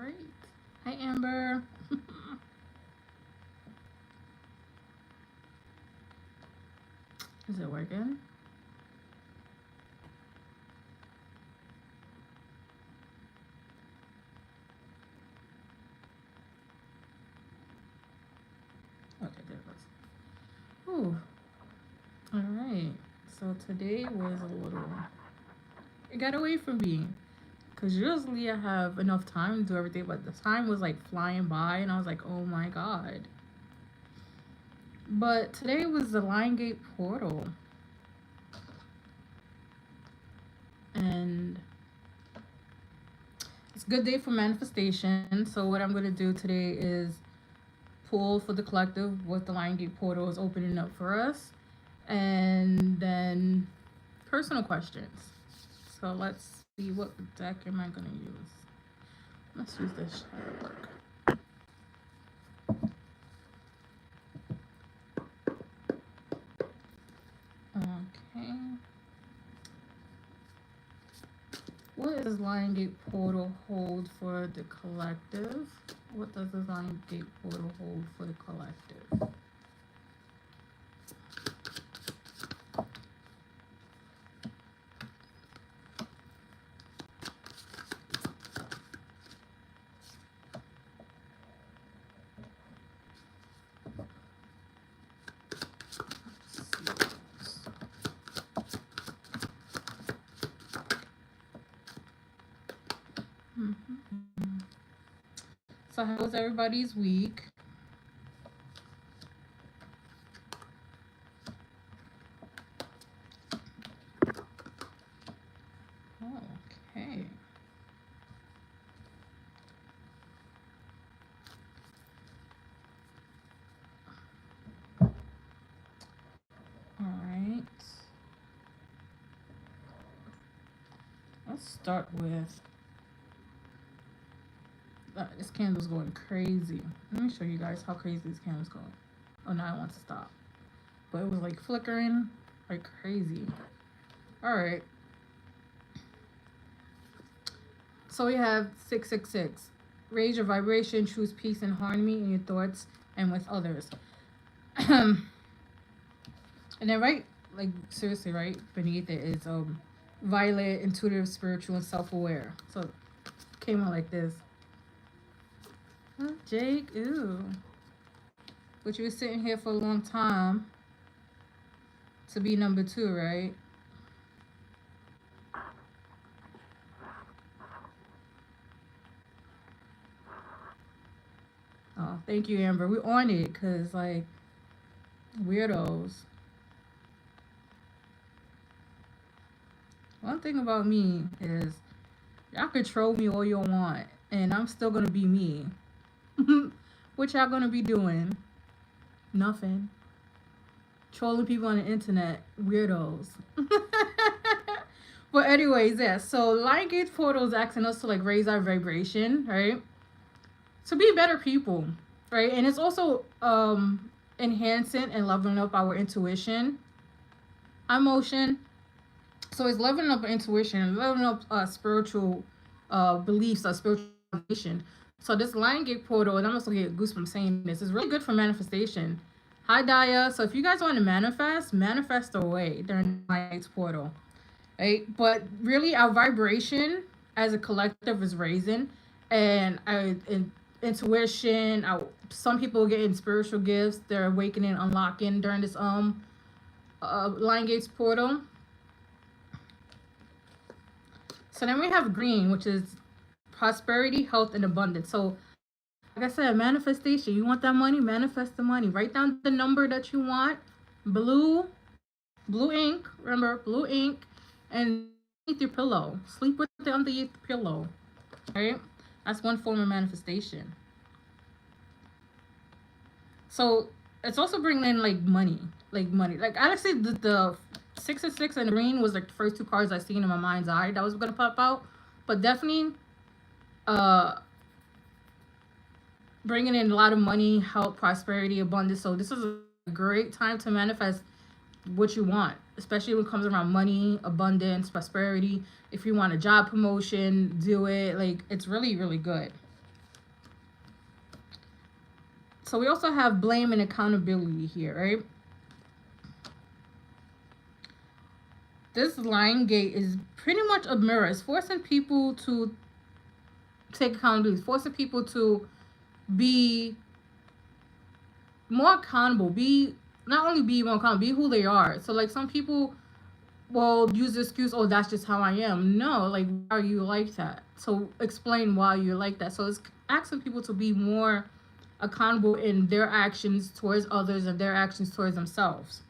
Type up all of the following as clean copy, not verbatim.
right. Hi, Amber. Is it working? Okay, there it goes. Ooh. All right. So today was a little. It got away from me. Because usually I have enough time to do everything, but the time was like flying by, and I was like, oh my god. But today was the Lion Gate portal. And it's a good day for manifestation. So, what I'm going to do today is pull for the collective what the Lion Gate portal is opening up for us, and then personal questions. So, let's see what deck am I going to use. Let's use this shadow work. Okay. What does Lion Gate portal hold for the collective? What does the Lion Gate portal hold for the collective? So how was everybody's week? Okay. All right. Let's start with this candle's going crazy. Let me show you guys how crazy this candle's going. Oh, now it wants to stop. But it was like flickering like crazy. All right. So we have 666. Raise your vibration, choose peace and harmony in your thoughts and with others. And then right, like seriously, right beneath it is violet, intuitive, spiritual, and self-aware. So it came out like this. Oh, Jake, ooh. But you were sitting here for a long time to be number 2, right? Oh, thank you, Amber. We're on it, because, like, weirdos. One thing about me is y'all control me all you want, and I'm still going to be me. What y'all going to be doing? Nothing. Trolling people on the internet. Weirdos. But anyways, yeah. So Lion Gate portal is asking us to, like, raise our vibration, right? To be better people, right? And it's also enhancing and leveling up our intuition, emotion. So it's leveling up our intuition, leveling up spiritual beliefs, our spiritual foundation. So this Lion Gate portal, and I'm also getting goosebumps saying this, is really good for manifestation. Hi, Daya. So if you guys want to manifest away during the Lion Gate portal, right? But really, our vibration as a collective is raising, and intuition. Some people getting spiritual gifts. They're awakening, unlocking during this Lion Gates portal. So then we have green, which is prosperity, health, and abundance. So, like I said, manifestation. You want that money? Manifest the money. Write down the number that you want. Blue ink. Remember, blue ink, and underneath your pillow. Sleep with it underneath the pillow. Right? That's one form of manifestation. So it's also bringing in like money. Like honestly, the 666 and green was like the first 2 cards I seen in my mind's eye that was gonna pop out. But definitely, bringing in a lot of money, health, prosperity, abundance. So this is a great time to manifest what you want, especially when it comes around money, abundance, prosperity. If you want a job promotion, do it. Like, it's really, really good. So we also have blame and accountability here, right? This lying gate is pretty much a mirror. It's forcing people to take accountability. It's forcing people to be more accountable. Be not only be more accountable, be who they are. So like some people will use the excuse, oh, that's just how I am. No, like why are you like that? So explain why you're like that. So it's asking people to be more accountable in their actions towards others and their actions towards themselves.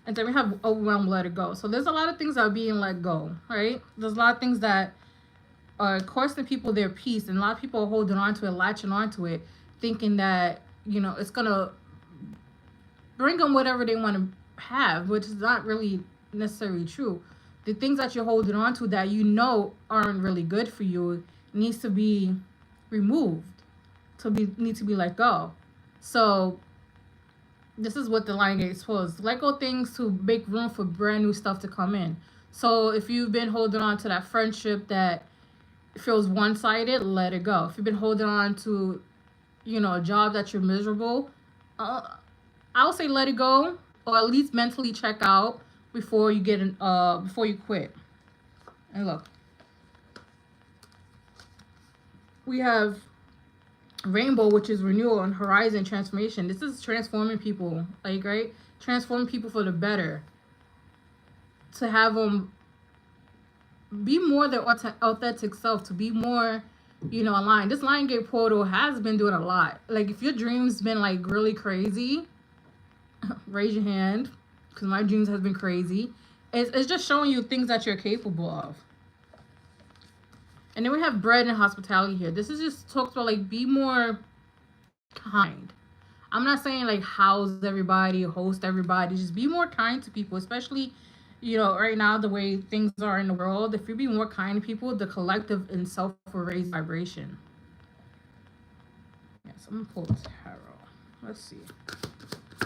And then we have overwhelm, let it go. So there's a lot of things that are being let go, right? There's a lot of things that are costing people their peace, and a lot of people are holding on to it, latching onto it, thinking that, you know, it's gonna bring them whatever they want to have, which is not really necessarily true. The things that you're holding on to that you know aren't really good for you needs to be removed, need to be let go. So this is what the line gate exposed. Let go things to make room for brand new stuff to come in. So if you've been holding on to that friendship that feels one-sided, let it go. If you've been holding on to, you know, a job that you're miserable, I'll say let it go, or at least mentally check out before you get before you quit. And look, we have rainbow, which is renewal, and horizon, transformation. This is transforming people, like, right? Transforming people for the better, to have them be more their authentic self, to be more, you know, aligned. This lion gate portal has been doing a lot. Like if your dreams been like really crazy, raise your hand, because my dreams has been crazy. It's just showing you things that you're capable of. And then we have bread and hospitality here. This is just talks about like be more kind. I'm not saying like house everybody, host everybody. Just be more kind to people, especially, you know, right now the way things are in the world. If you be more kind to people, the collective and self will raise vibration. Yes, I'm gonna pull tarot. Let's see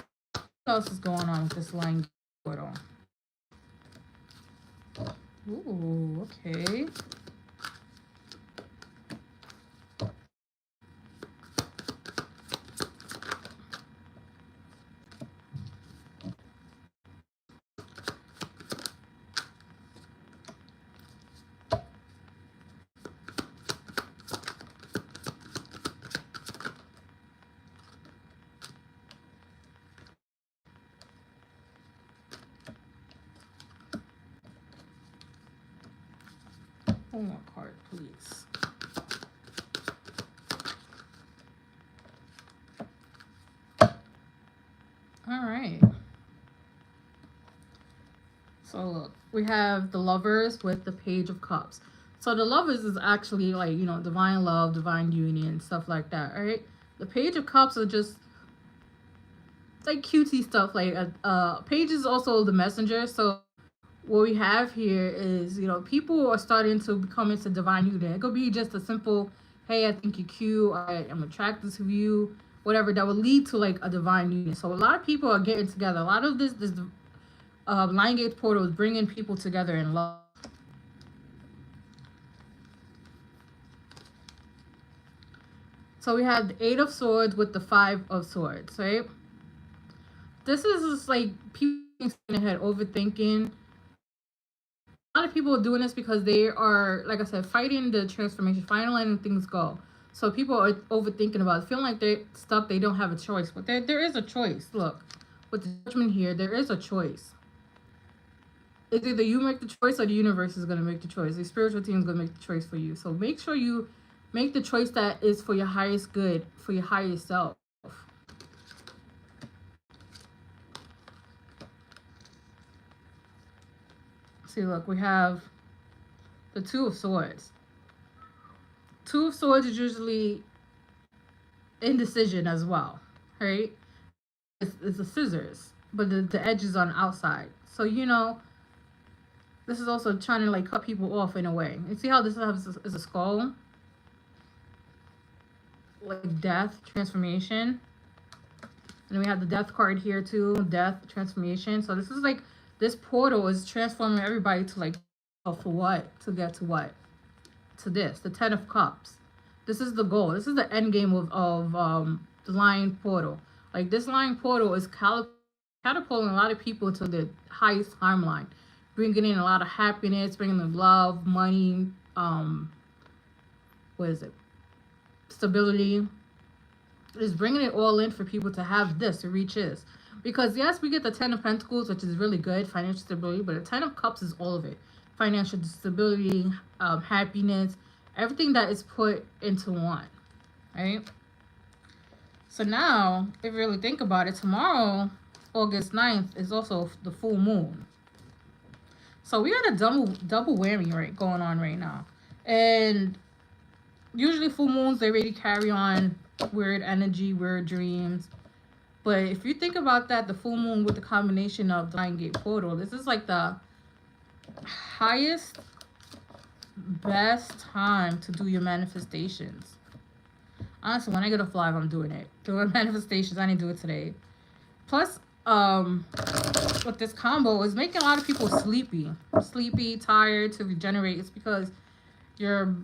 what else is going on with this line portal. Ooh, okay. One more card, please. All right. So look, we have the lovers with the page of cups. So the lovers is actually like, you know, divine love, divine union, stuff like that, right? The page of cups are just like cutesy stuff. Like page is also the messenger. So what we have here is, you know, people are starting to become into divine union. It could be just a simple, hey, I think you're cute, I'm attracted to you, whatever, that would lead to like a divine union. So a lot of people are getting together. A lot of this Lion Gate portal is bringing people together in love. So we have the Eight of Swords with the Five of Swords, right? This is just like people in their head overthinking. A lot of people are doing this because they are, like I said, fighting the transformation, finally letting things go. So people are overthinking about it, feeling like they're stuck, they don't have a choice. But there is a choice. Look, with the judgment here, there is a choice. It's either you make the choice or the universe is going to make the choice. The spiritual team is going to make the choice for you. So make sure you make the choice that is for your highest good, for your highest self. See, look, we have the Two of Swords. Two of Swords is usually indecision as well, right? It's the scissors, but the edge is on the outside. So, you know, this is also trying to like cut people off in a way. You see how this is a skull? Like death, transformation. And we have the death card here too, death, transformation. So this is like, this portal is transforming everybody to like, oh, for what? To get to what? To this, the Ten of Cups. This is the goal. This is the end game of the line portal. Like this line portal is catapulting a lot of people to the highest timeline, bringing in a lot of happiness, bringing them love, money, what is it? Stability. Is bringing it all in for people to have this to reach this. Because yes, we get the Ten of Pentacles, which is really good, financial stability, but the Ten of Cups is all of it. Financial stability, happiness, everything that is put into one, right? So now, if you really think about it, tomorrow, August 9th, is also the full moon. So we got a double whammy right going on right now. And usually full moons, they really carry on weird energy, weird dreams. But if you think about that, the full moon with the combination of the Lion Gate portal, this is like the highest, best time to do your manifestations. Honestly, when I get off live, I'm doing it. Doing manifestations, I didn't do it today. Plus, with this combo, is making a lot of people sleepy, tired, to regenerate. It's because you're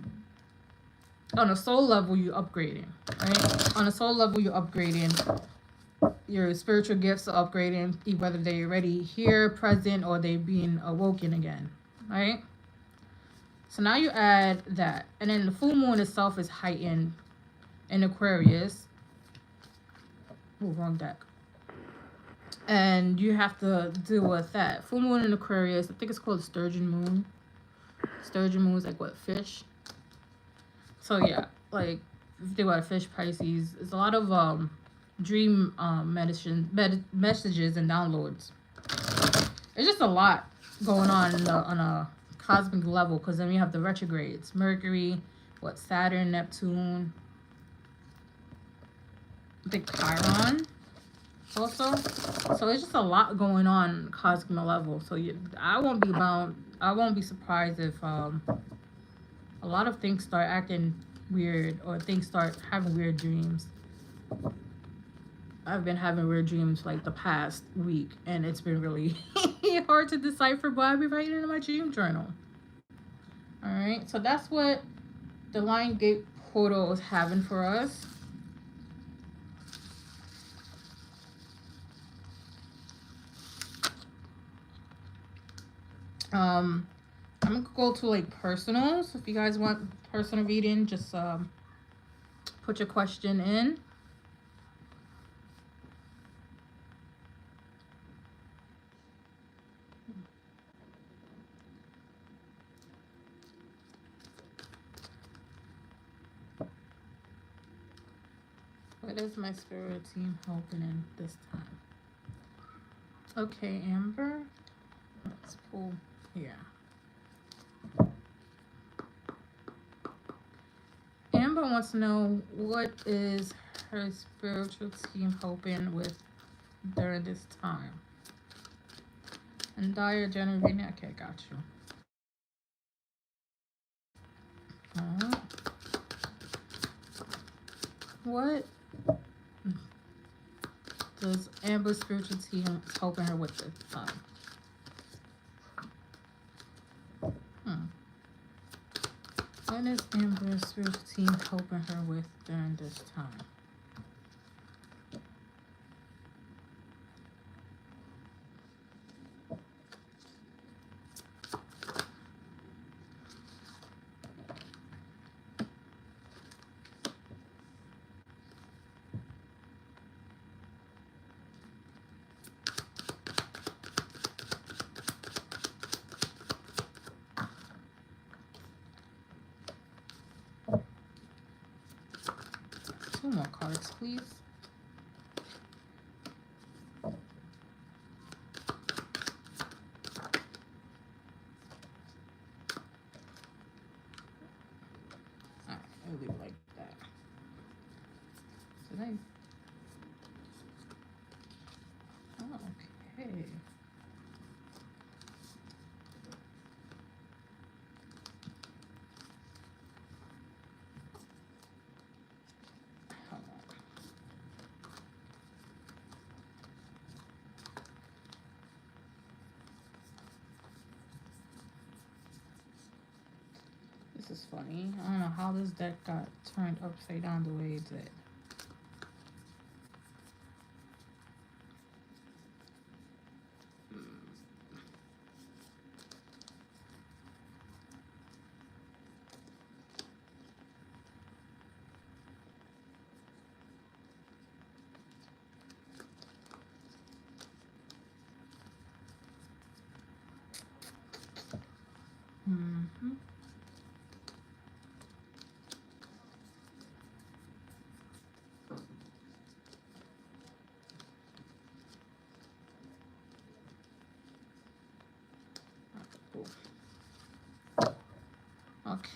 on a soul level, you're upgrading, right? On a soul level, you're upgrading. Your spiritual gifts are upgrading, whether they're already here, present, or they being awoken again, right? So now you add that, and then the full moon itself is heightened in Aquarius. Oh, wrong deck. And you have to deal with that. Full moon in Aquarius, I think it's called sturgeon moon. Sturgeon moon is like what, fish? So yeah, like if you think about a fish, Pisces, it's a lot of dream messages and downloads. It's just a lot going on a cosmic level, because then we have the retrogrades, Mercury, Saturn, Neptune, I think Chiron also. So it's just a lot going on cosmic level. So I won't be surprised if a lot of things start acting weird, or things start having weird dreams. I've been having weird dreams like the past week, and it's been really hard to decipher, but I've been writing in my dream journal. All right, so that's what the Lion Gate portal is having for us. I'm gonna go to like personals. If you guys want personal reading, just put your question in. What is my spirit team helping in this time? Okay, Amber. Let's pull here. Amber wants to know, what is her spiritual team helping with during this time? And Dire generating. Okay, got you. What does Amber's spiritual team helping her with this time? What is Amber's spiritual team helping her with during this time? Two more cards, please. Alright, I'll leave it like that. So nice. Okay. This is funny. I don't know how this deck got turned upside down the way it did.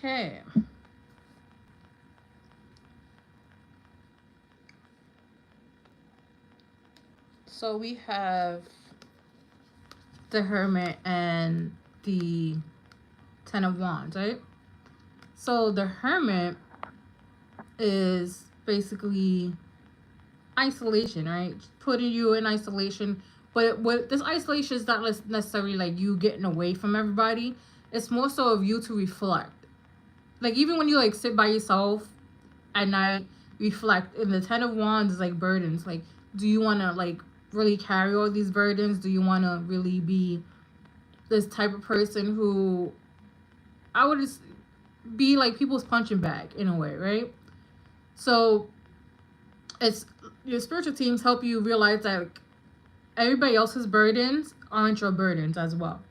Okay. So we have the Hermit and the Ten of Wands, right? So the Hermit is basically isolation, right? Putting you in isolation. But what this isolation is not necessarily like you getting away from everybody. It's more so of you to reflect. Like even when you like sit by yourself at night, reflect. And the Ten of Wands is like burdens. Like, do you want to like really carry all these burdens? Do you want to really be this type of person who I would just be like people's punching bag in a way, right? So it's your spiritual teams help you realize that everybody else's burdens aren't your burdens as well.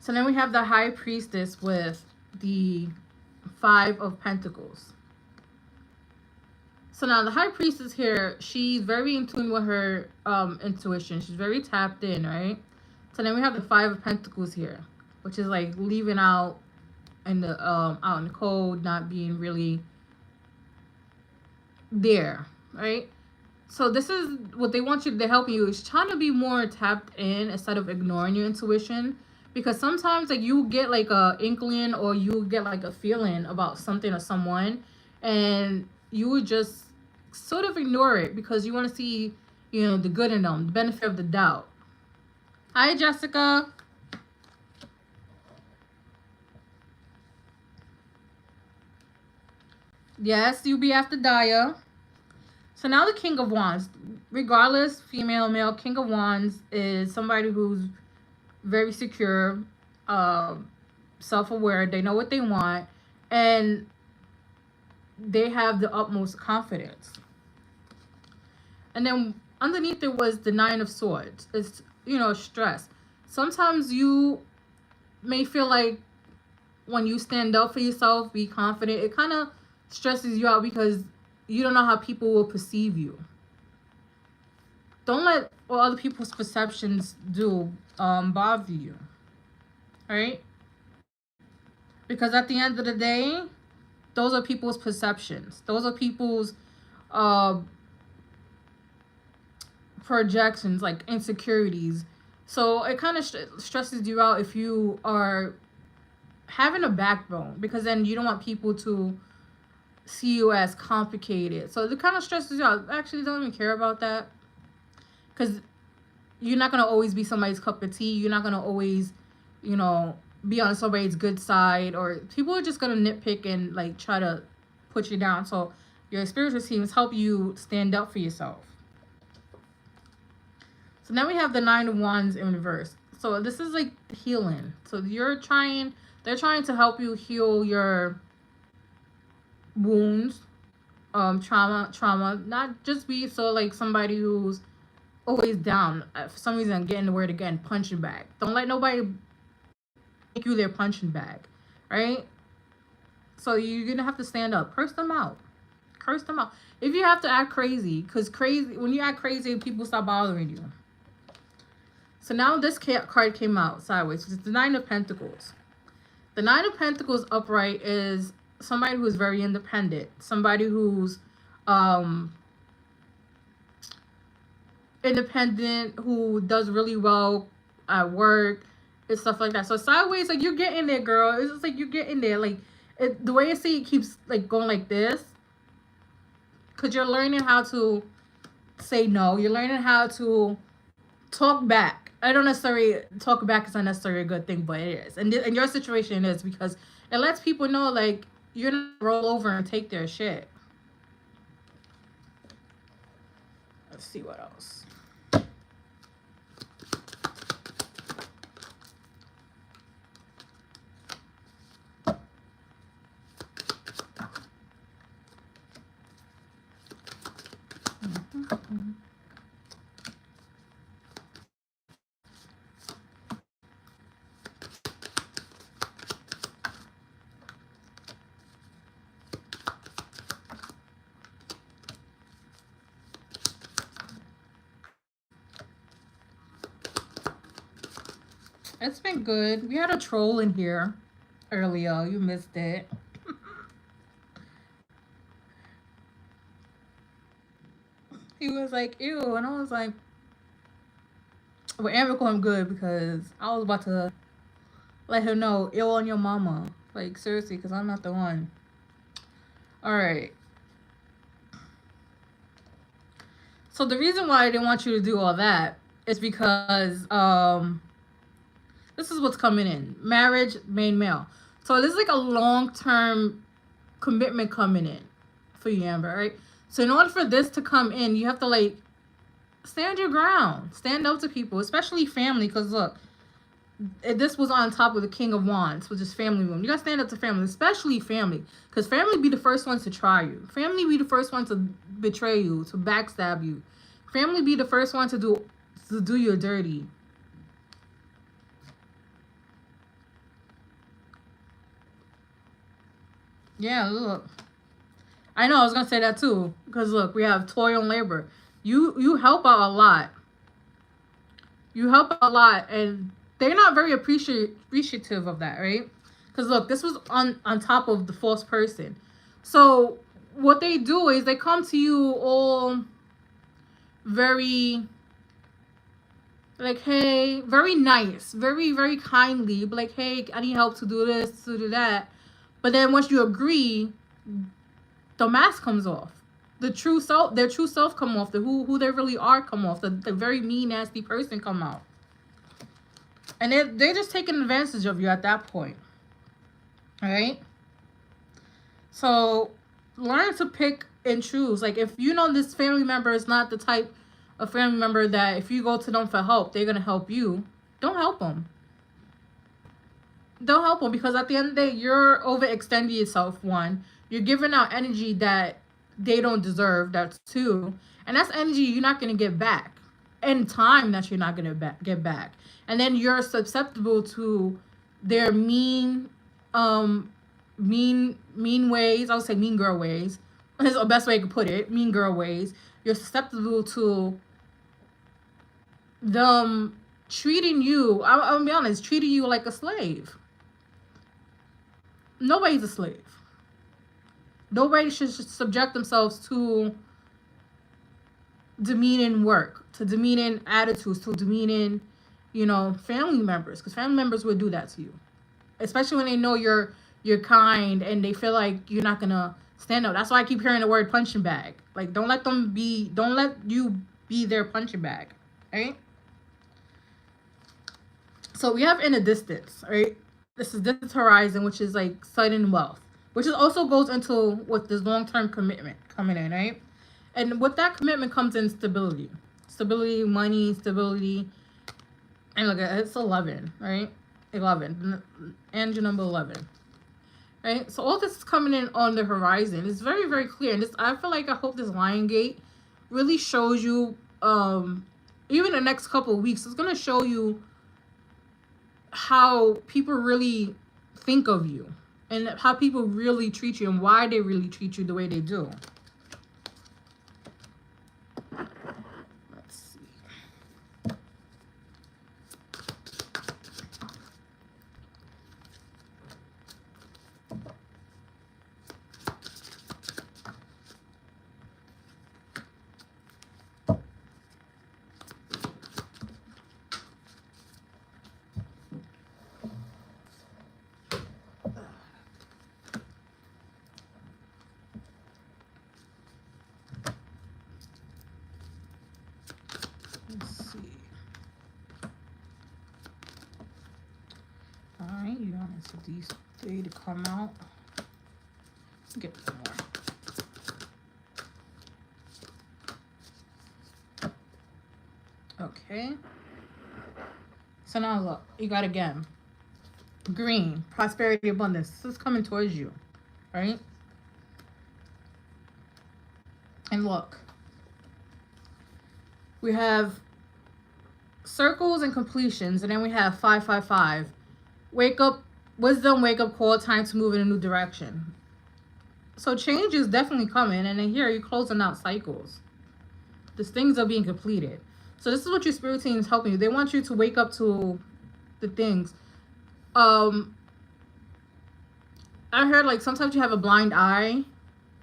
So then we have the High Priestess with the Five of Pentacles. So now the High Priestess here, she's very in tune with her intuition. She's very tapped in, right? So then we have the Five of Pentacles here, which is like leaving out in the out in the cold, not being really there, right? So this is what they want you to help you is trying to be more tapped in instead of ignoring your intuition, because sometimes like you get like a inkling or you get like a feeling about something or someone, and you would just sort of ignore it because you want to see, you know, the good in them, the benefit of the doubt. Hi, Jessica. Yes, you be after Daya. So now the King of Wands, regardless, female, male, King of Wands is somebody who's very secure, self-aware. They know what they want, and they have the utmost confidence. And then underneath it was the Nine of Swords. It's, you know, stress. Sometimes you may feel like when you stand up for yourself, be confident, it kind of stresses you out because you don't know how people will perceive you. Don't let what other people's perceptions do bother you. All right? Because at the end of the day, those are people's perceptions. Those are people's uh, projections, like insecurities. So it kind of stresses you out if you are having a backbone, because then you don't want people to see you as complicated. So it kind of stresses you out. Actually, don't even care about that, because you're not going to always be somebody's cup of tea. You're not going to always, you know, be on somebody's good side, or people are just going to nitpick and like try to put you down. So your spiritual teams help you stand up for yourself. So now we have the Nine of Wands in reverse. So this is like healing. So they're trying to help you heal your wounds, trauma, not just be so like somebody who's always down. For some reason, I'm getting the word again, punching bag. Don't let nobody make you their punching bag, right? So you're gonna have to stand up. Curse them out. Curse them out. If you have to act crazy, because when you act crazy, people stop bothering you. So now this card came out sideways. It's the Nine of Pentacles. The Nine of Pentacles upright is somebody who's very independent. Somebody who's independent, who does really well at work and stuff like that. So sideways, like you're getting there, girl. It's just like you're getting there. Like the way I see it keeps like going like this, because you're learning how to say no. You're learning how to talk back. I don't necessarily talk back is not necessarily a good thing, but it is. And in your situation, it is, because it lets people know like you're not roll over and take their shit. Let's see what else. It's been good. We had a troll in here earlier. You missed it. He was like, ew. And I was like, well, Amber, I'm good because I was about to let her know, ill on your mama. Like, seriously, because I'm not the one. All right. So the reason why I didn't want you to do all that is because this is what's coming in. Marriage, main male. So this is like a long-term commitment coming in for you, Amber, right? So in order for this to come in, you have to like stand your ground. Stand up to people, especially family, because look, this was on top of the King of Wands, which is family room. You gotta stand up to family, especially family, because family be the first ones to try you. Family be the first one to betray you, to backstab you. Family be the first one to do you dirty. Yeah, look. I know I was gonna say that too, because look, we have toil and labor. You help out a lot. You help out a lot, and they're not very appreciative of that, right? Because look, this was on top of the false person. So what they do is they come to you all very like, hey, very nice, very kindly, but like, hey, I need help to do this, to do that. But then once you agree, the mask comes off. The true self, their true self come off. The who they really are come off. The very mean, nasty person come out. And they're just taking advantage of you at that point. All right? So learn to pick and choose. Like, if you know this family member is not the type of family member that if you go to them for help, they're going to help you, don't help them. Don't help them, because at the end of the day, you're overextending yourself, one. You're giving out energy that they don't deserve, that's two. And that's energy you're not going to get back. And time that you're not going to get back. And then you're susceptible to their mean ways. I would say mean girl ways. That's the best way I could put it. Mean girl ways. You're susceptible to them treating you, I'll be honest, treating you like a slave. Nobody's a slave. Nobody should subject themselves to demeaning work, to demeaning attitudes, to demeaning, family members. Because family members would do that to you. Especially when they know you're kind and they feel like you're not going to stand up. That's why I keep hearing the word punching bag. Like, don't let you be their punching bag. Right? So we have in a distance, right? This is distant horizon, which is like sudden wealth, which is also goes into what this long-term commitment coming in, right? And with that commitment comes in stability. Stability, money, stability. And look, it's 11, right? 11. And your number 11. Right? So all this is coming in on the horizon. It's very, very clear. And I feel like I hope this Lion Gate really shows you, even the next couple of weeks, it's going to show you how people really think of you and how people really treat you and why they really treat you the way they do. Let's see. Let's see. Alright, you want these three to come out. Get some more. Okay. So now look, you got again. Green, prosperity, abundance. This is coming towards you. Right? And look. We have circles and completions, and then we have 555. Wake up, wisdom, wake up call, time to move in a new direction. So change is definitely coming, and then here you're closing out cycles. These things are being completed. So this is what your spirit team is helping you. They want you to wake up to the things. Um, I heard like sometimes you have a blind eye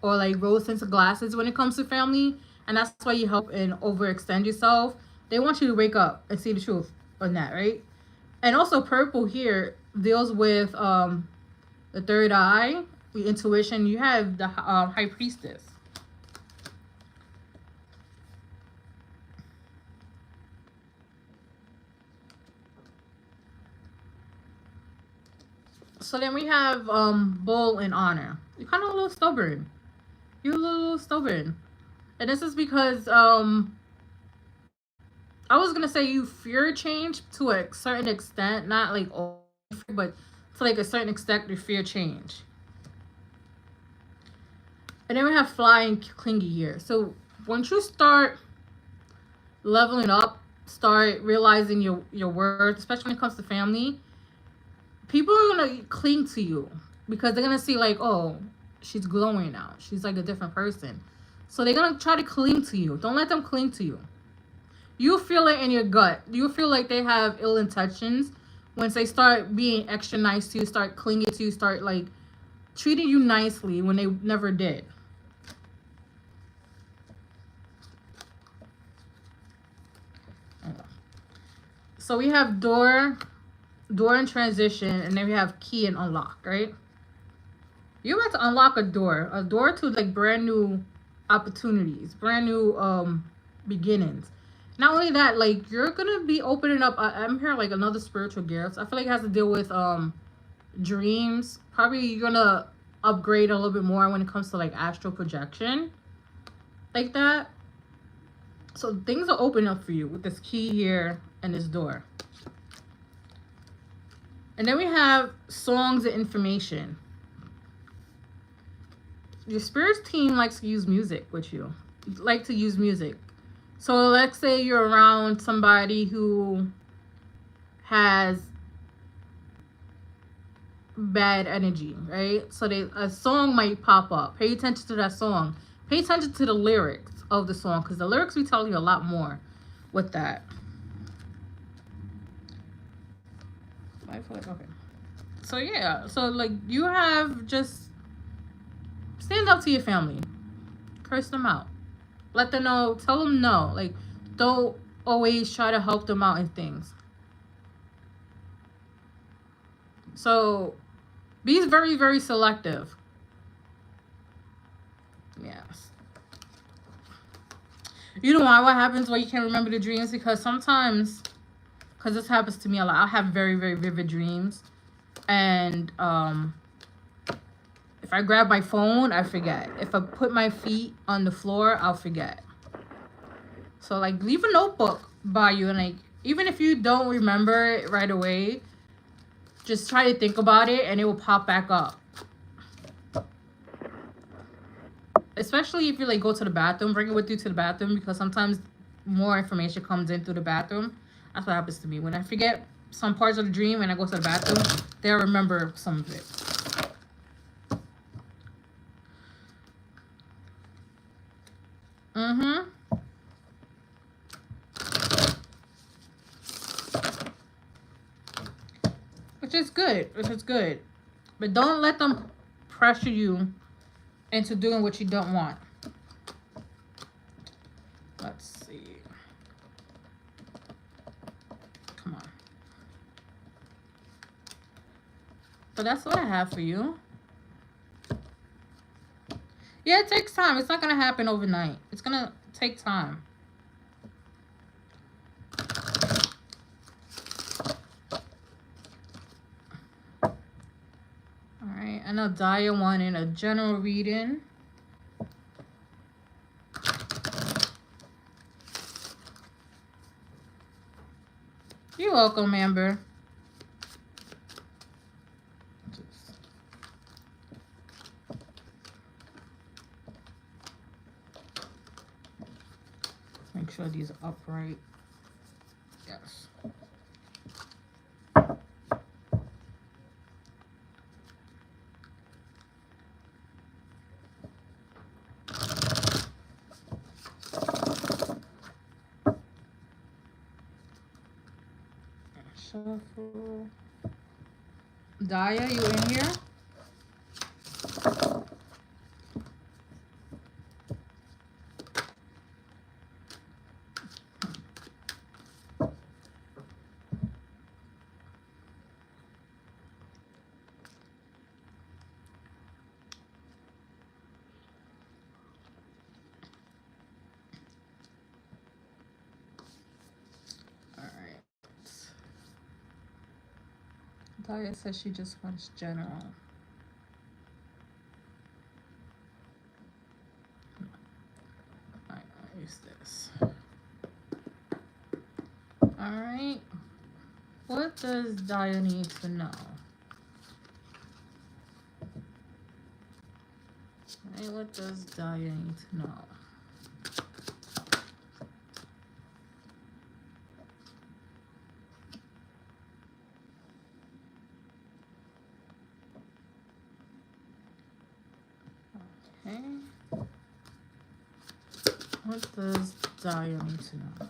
or like rose tinted glasses when it comes to family, and that's why you help and overextend yourself. They want you to wake up and see the truth on that, right? And also, purple here deals with the third eye, the intuition. You have the high priestess. So then we have bull and honor. You're kind of a little stubborn. You're a little stubborn, and this is because I was gonna say you fear change to a certain extent, not like all, but to like a certain extent you fear change. And then we have fly and clingy here. So once you start leveling up, start realizing your worth, especially when it comes to family, people are gonna cling to you because they're gonna see like, oh, she's glowing now. She's like a different person. So they're gonna try to cling to you. Don't let them cling to you. You feel it in your gut. You feel like they have ill intentions once they start being extra nice to you, start clinging to you, start like treating you nicely when they never did. So we have door and transition, and then we have key and unlock, right? You're about to unlock a door to like brand new opportunities, brand new beginnings. Not only that, like you're gonna be opening up. I'm hearing like another spiritual gift. I feel like it has to deal with dreams. Probably you're gonna upgrade a little bit more when it comes to like astral projection, like that. So things are opening up for you with this key here and this door. And then we have songs and information. Your spirit's team likes to use music with you. Like to use music. So let's say you're around somebody who has bad energy, right? So a song might pop up. Pay attention to that song. Pay attention to the lyrics of the song, because the lyrics will tell you a lot more with that. I feel like, okay. So yeah, so like you have just stand up to your family. Curse them out. Let them know, tell them no. Like, don't always try to help them out in things. So be very, very selective. Yes. You know why? What happens when you can't remember the dreams? Because sometimes, because this happens to me a lot, I'll have very, very vivid dreams. And if I grab my phone, I forget. If I put my feet on the floor, I'll forget. So like leave a notebook by you, and like even if you don't remember it right away, just try to think about it and it will pop back up. Especially if you like go to the bathroom, bring it with you to the bathroom, because sometimes more information comes in through the bathroom. That's what happens to me. When I forget some parts of the dream and I go to the bathroom, they'll remember some of it. Mm-hmm. Which is good. Which is good. But don't let them pressure you into doing what you don't want. Let's see. Come on. But that's what I have for you. Yeah, it takes time. It's not going to happen overnight. It's going to take time. Alright, and I'll die one in a general reading. You're welcome, Amber. Make sure these are upright. Yes. Show Daya, you in here? Daya says she just wants general. Alright, I'll use this. Alright. What does Daya need to know? Alright, what does Daya need to know? Okay. What does Daya need to know?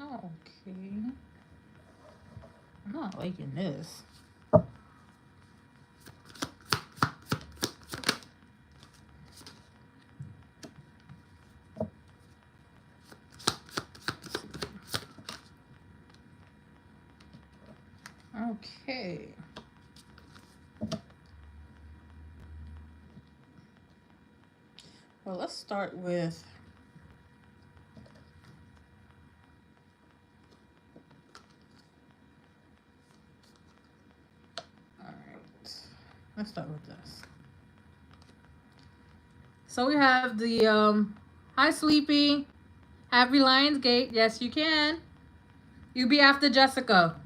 Okay. I'm not liking this. Okay. Well, let's start with let's start with this. So we have the hi Sleepy. Happy Lionsgate. Yes, you can. You be after Jessica.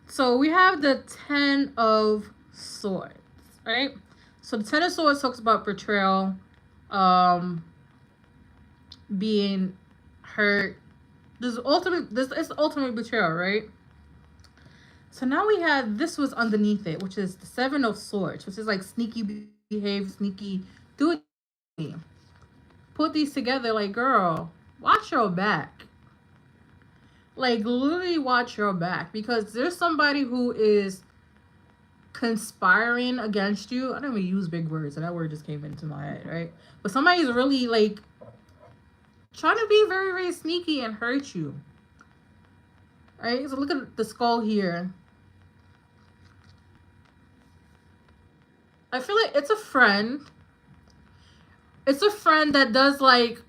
So we have the 10 of Swords, right? So the 10 of Swords talks about betrayal, being hurt. This is ultimate betrayal, right? So now we have, this was underneath it, which is the 7 of Swords, which is like sneaky behave, sneaky do it. Put these together, like, girl, watch your back. Like, literally watch your back, because there's somebody who is conspiring against you. I don't even use big words, and that word just came into my head, right? But somebody's really, like, trying to be very, very sneaky and hurt you. Right? So look at the skull here. I feel like it's a friend. It's a friend that does, like,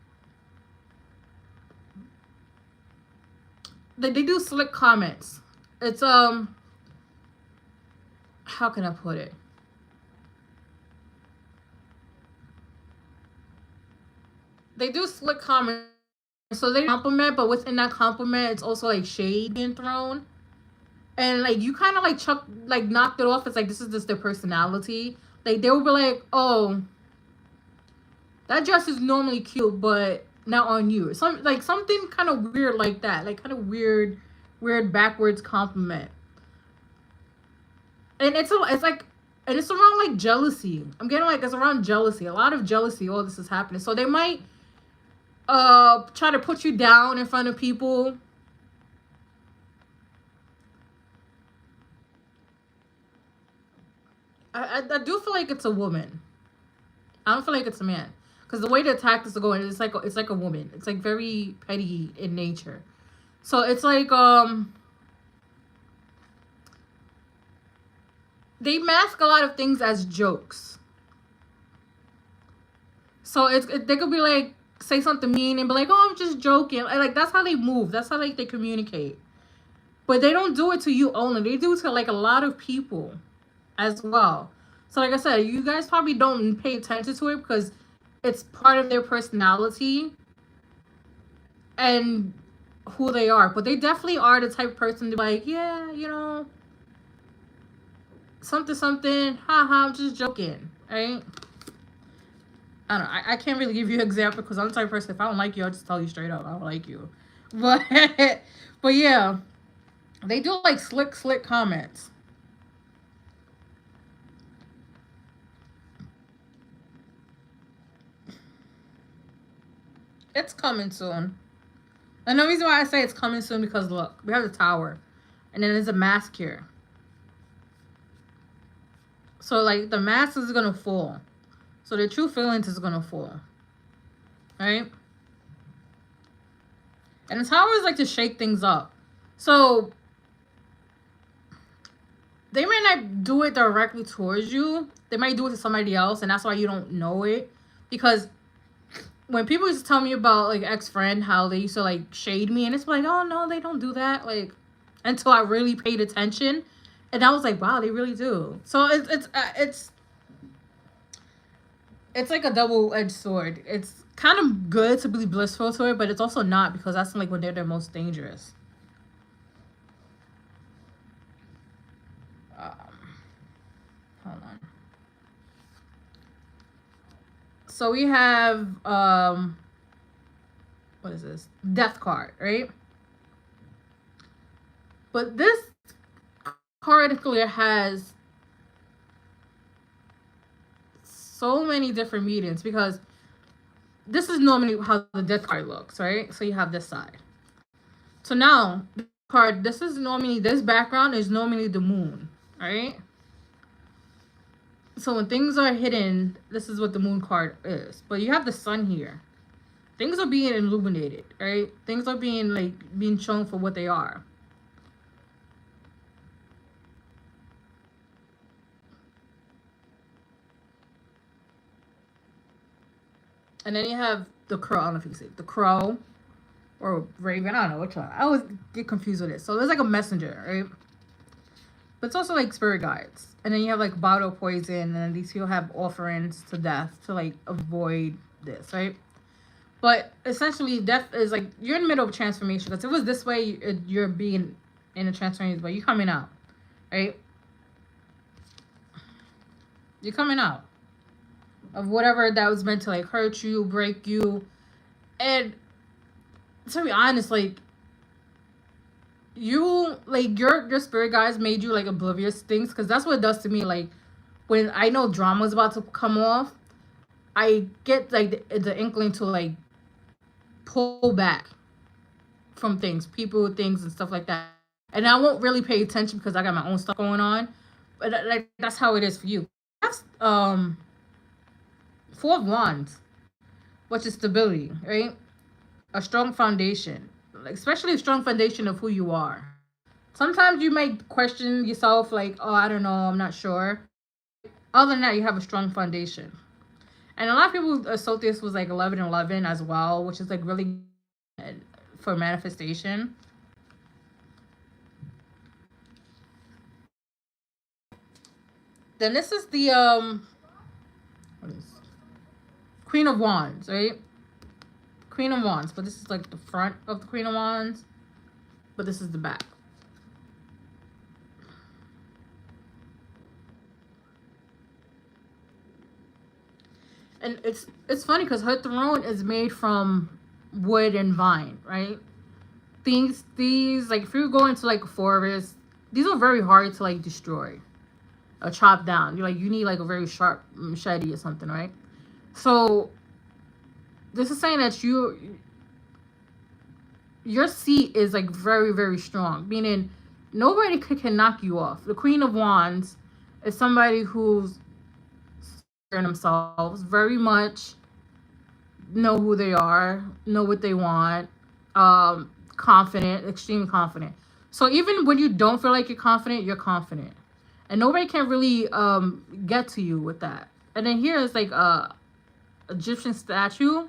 they do slick comments. It's, how can I put it? They do slick comments. So they compliment, but within that compliment, it's also, like, shade being thrown. And, like, you kind of, like, knocked it off. It's like, this is just their personality. Like, they will be like, oh, that dress is normally cute, but not on you. Something kind of weird like that. Like, kind of weird backwards compliment. And it's around, like, jealousy. I'm getting, like, it's around jealousy. A lot of jealousy. All this is happening. So they might try to put you down in front of people. I do feel like it's a woman. I don't feel like it's a man, because the way the attack is going, it's like a woman. It's like very petty in nature. So it's like they mask a lot of things as jokes. So they could be like, say something mean and be like, oh, I'm just joking. And, like, that's how they move. That's how, like, they communicate. But they don't do it to you only. They do it to, like, a lot of people as well. So like I said, you guys probably don't pay attention to it because it's part of their personality and who they are. But they definitely are the type of person to be like, yeah, you know, something, something, haha, I'm just joking, right? I don't know. I can't really give you an example because I'm the type of person, if I don't like you, I'll just tell you straight up, I don't like you. But, but yeah, they do like slick comments. It's coming soon. And the reason why I say it's coming soon because look, we have the tower, and then there's a mask here. So like the mask is gonna fall. So the true feelings is gonna fall. Right? And the tower is like to shake things up. So they may not do it directly towards you. They might do it to somebody else, and that's why you don't know it. Because when people used to tell me about like ex-friend, how they used to like shade me, and it's like, oh no, they don't do that. Like until I really paid attention, and I was like, wow, they really do. So it's like a double-edged sword. It's kind of good to be blissful to it, but it's also not because that's like when they're their most dangerous. Um, hold on. So we have what is this? Death card, right? But this card clear has so many different meanings because this is normally how the death card looks, right? So you have this side. So now this card, this is normally, this background is normally the moon, right? So when things are hidden, this is what the moon card is. But you have the sun here. Things are being illuminated, right? Things are being like being shown for what they are. And then you have the crow. I don't know if you can see it. The crow or raven. I don't know which one. I always get confused with it. So there's like a messenger, right? But it's also like spirit guides. And then you have like bottle poison. And then these people have offerings to death to like avoid this, right? But essentially, death is like you're in the middle of transformation. Because if it was this way, you're being in a transformation, but you're coming out, right? You're coming out of whatever that was meant to like hurt you, break you. And to be honest, like you like your spirit guides made you like oblivious to things because that's what it does to me. Like when I know drama's about to come off, I get like the inkling to like pull back from things, people, things, and stuff like that. And I won't really pay attention because I got my own stuff going on. But like that's how it is for you. That's Four of Wands, which is stability, right? A strong foundation, like, especially a strong foundation of who you are. Sometimes you might question yourself, like, oh, I don't know, I'm not sure. Other than that, you have a strong foundation. And a lot of people associate this with like 1111 as well, which is like really for manifestation. Then this is the what is Queen of Wands, right? Queen of Wands, but this is like the front of the Queen of Wands, but this is the back. And it's funny because her throne is made from wood and vine, right? These like if you go into like a forest, these are very hard to like destroy or chop down. You need like a very sharp machete or something, right? So this is saying that your seat is like very strong, meaning nobody can knock you off. The Queen of Wands is somebody who's themselves very much, know who they are, know what they want, confident, extremely confident. So even when you don't feel like you're confident, and nobody can really get to you with that. And then here is like a Egyptian statue.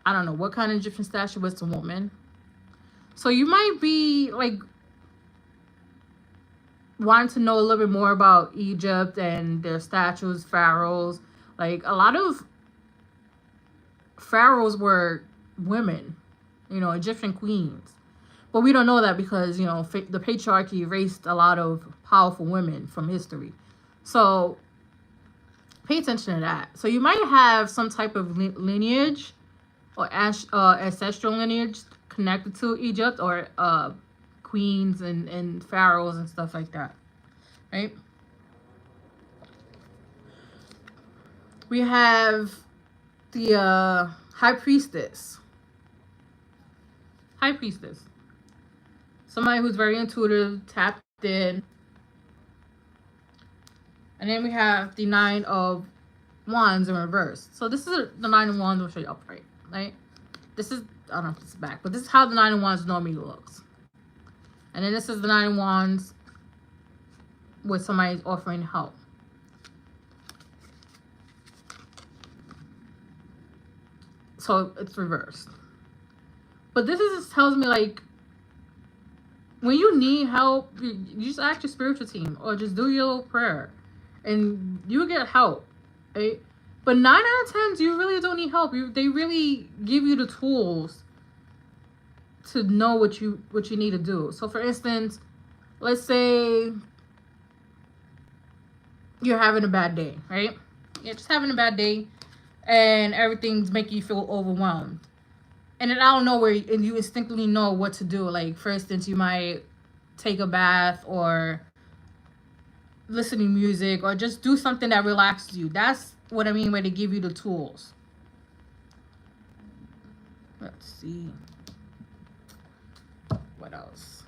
I don't know what kind of Egyptian statue, but it's a woman. So you might be like wanting to know a little bit more about Egypt and their statues, pharaohs. Like a lot of pharaohs were women, you know, Egyptian queens. But we don't know that because, you know, the patriarchy erased a lot of powerful women from history. So pay attention to that. So you might have some type of lineage or ancestral lineage connected to Egypt or queens and pharaohs and stuff like that, right? We have the high priestess. High priestess. Somebody who's very intuitive, tapped in. And then we have the Nine of Wands in reverse. So this is the Nine of Wands. I'll show you upright, right? This is, I don't know if it's back, but this is how the Nine of Wands normally looks. And then this is the Nine of Wands with somebody offering help. So it's reversed. But this is tells me like when you need help, you just ask your spiritual team or just do your little prayer and you get help, right? But 9 out of 10, you really don't need help. They really give you the tools to know what you need to do. So for instance, let's say you're having a bad day, right? You're just having a bad day and everything's making you feel overwhelmed. And then out of nowhere, and you instinctively know what to do. Like, for instance, you might take a bath or listen to music or just do something that relaxes you. That's what I mean when they give you the tools. Let's see. What else?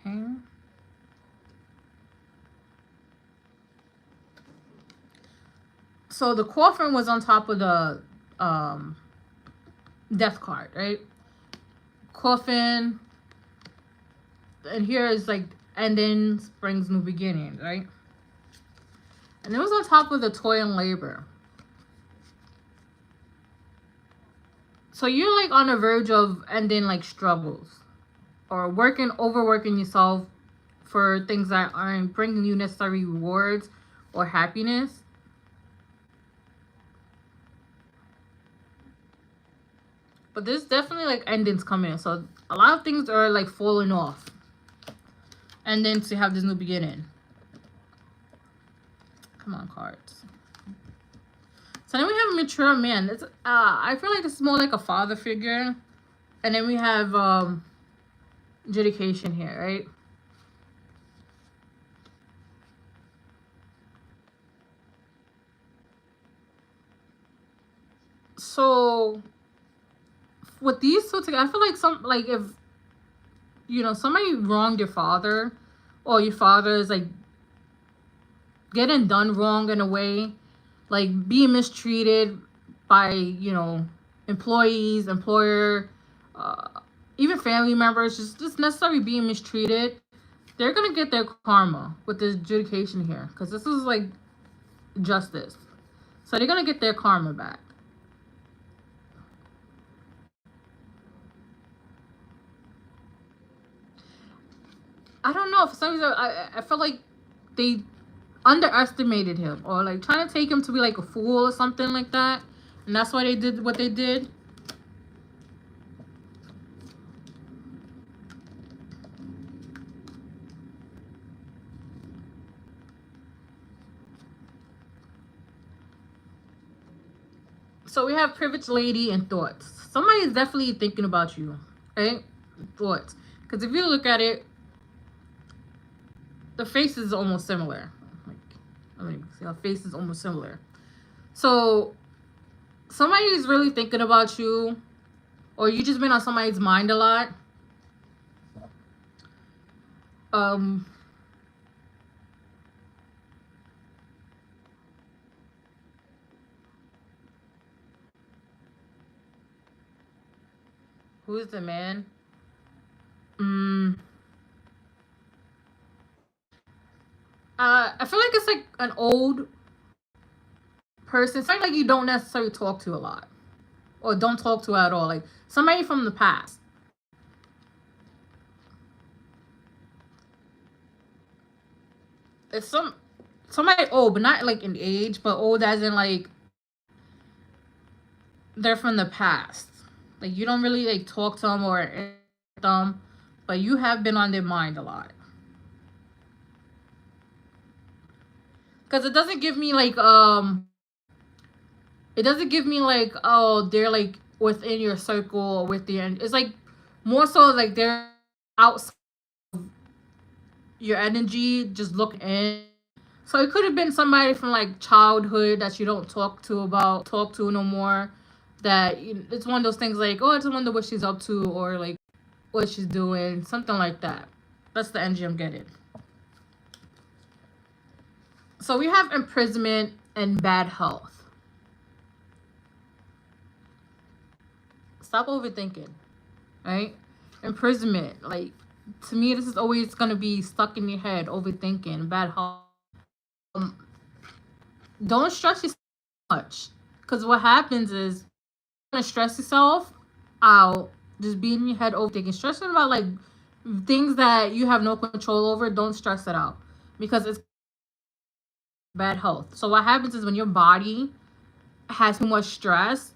Okay. So the coffin was on top of the death card, right? Coffin, and here is like ending brings new beginnings, right? And it was on top of the toil and labor. So you're like on the verge of ending like struggles or overworking yourself for things that aren't bringing you necessary rewards or happiness. But there's definitely like endings coming. So a lot of things are like falling off. And then to have this new beginning. Come on, cards. So then we have a mature man. It's I feel like this is more like a father figure. And then we have adjudication here, right? So with these two together, I feel like if you know somebody wronged your father, or your father is like getting done wrong in a way, like being mistreated by, you know, employees, employer, even family members, just necessarily being mistreated, they're gonna get their karma with this adjudication here, because this is like justice. So they're gonna get their karma back. I don't know. For some reason, I felt like they underestimated him, or like trying to take him to be like a fool or something like that, and that's why they did what they did. So we have privileged lady and thoughts. Somebody is definitely thinking about you, right? Thoughts, because if you look at it, the face is almost similar. Like, I mean, see, our face is almost similar. So somebody's really thinking about you, or you just been on somebody's mind a lot. Um, who's the man? Mm, I feel like it's like an old person, somebody like you don't necessarily talk to a lot, or don't talk to at all. Like somebody from the past. It's somebody old, but not like in age, but old as in like they're from the past. Like you don't really like talk to them or them, but you have been on their mind a lot. Because it doesn't give me like, oh, they're like within your circle or within. It's like more so like they're outside your energy, just looking in. So it could have been somebody from like childhood that you don't talk to no more. That it's one of those things like, oh, I just wonder what she's up to, or like what she's doing, something like that. That's the energy I'm getting. So we have imprisonment and bad health. Stop overthinking, right? Imprisonment, like to me, this is always gonna be stuck in your head, overthinking, bad health. Um, don't stress yourself much, because what happens is you're gonna stress yourself out, just being in your head overthinking, stressing about like things that you have no control over. Don't stress it out because it's bad health. So what happens is when your body has too much stress,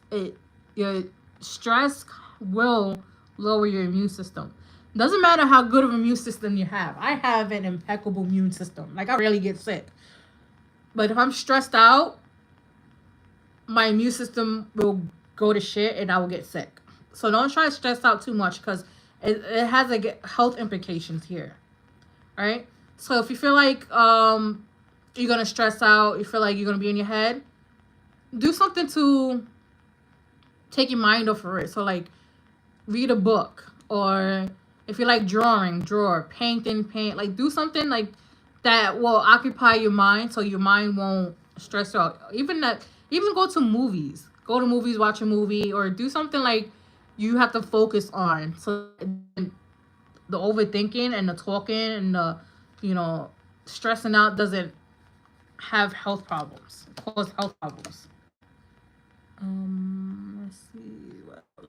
your stress will lower your immune system. Doesn't matter how good of an immune system you have. I have an impeccable immune system. Like I rarely get sick. But if I'm stressed out, my immune system will go to shit and I will get sick. So don't try to stress out too much because it has like health implications here. Right? So if you feel like you're gonna stress out, you feel like you're gonna be in your head, do something to take your mind off of it. So like read a book, or if you like drawing, draw, painting, paint. Like do something like that will occupy your mind so your mind won't stress you out. Even go to movies. Go to movies, watch a movie, or do something like you have to focus on. So the overthinking and the talking and the, you know, stressing out doesn't have health problems, cause health problems. Let's see what else.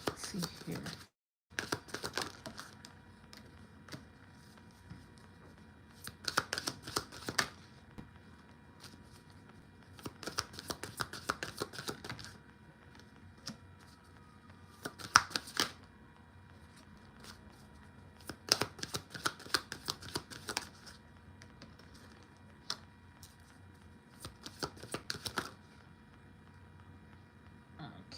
Let's see here.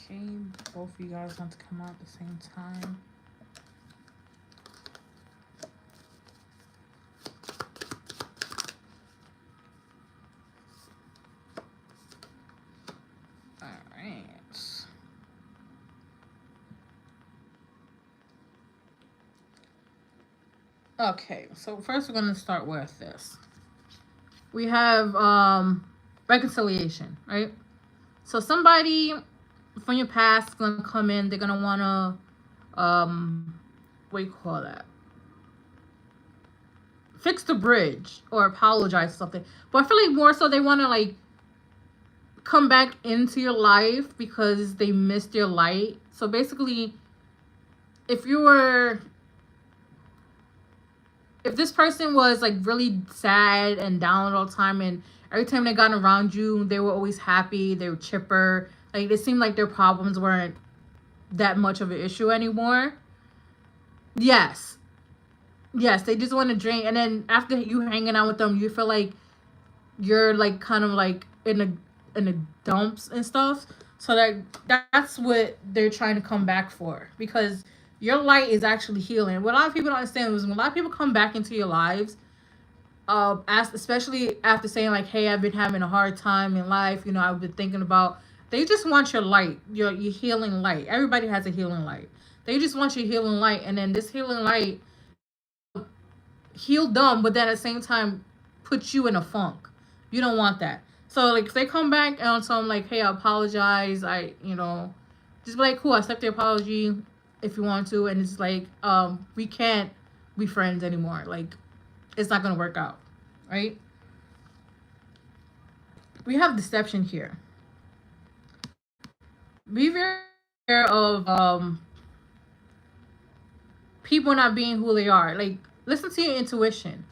Okay, both of you guys want to come out at the same time. All right. Okay, so first we're going to start with this. We have reconciliation, right? So somebody from your past is going to come in, they're going to want to what do you call that? Fix the bridge or apologize for something. But I feel like more so they want to like come back into your life because they missed your light. So basically, if this person was like really sad and down all the time, and every time they got around you, they were always happy, they were chipper. Like it seemed like their problems weren't that much of an issue anymore. Yes. Yes, they just want to drink, and then after you hanging out with them, you feel like you're like kind of like in the dumps and stuff. So that's what they're trying to come back for, because your light is actually healing. What a lot of people don't understand is when a lot of people come back into your lives, especially after saying like, hey, I've been having a hard time in life, you know, I've been thinking about, they just want your light, your healing light. Everybody has a healing light. They just want your healing light, and then this healing light heal them, but then at the same time put you in a funk. You don't want that. So like if they come back and tell them like, hey, I apologize, I, you know, just be like, cool, I accept the apology if you want to, and it's like, we can't be friends anymore. Like, it's not gonna work out, right? We have deception here. Be very aware of people not being who they are. Like, listen to your intuition.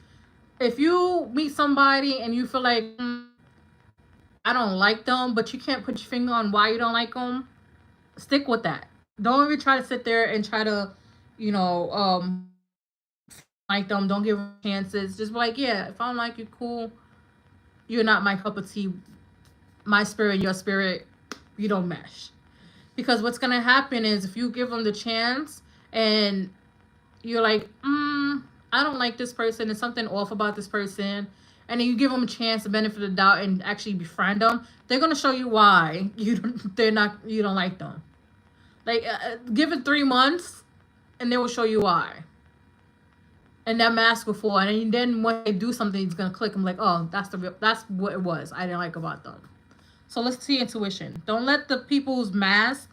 If you meet somebody and you feel like, I don't like them, but you can't put your finger on why you don't like them, stick with that. Don't even try to sit there and try to, you know, like them. Don't give them chances. Just be like, yeah, if I don't like you, cool. You're not my cup of tea. My spirit, your spirit, you don't mesh. Because what's gonna happen is if you give them the chance and you're like, I don't like this person, there's something off about this person, and then you give them a chance, the benefit of the doubt, and actually befriend them, they're gonna show you why you don't like them. Like, give it 3 months, and they will show you why. And that mask will fall, and then when they do something, it's gonna click. I'm like, oh, that's what it was. I didn't like about them. So let's see intuition. Don't let the people's mask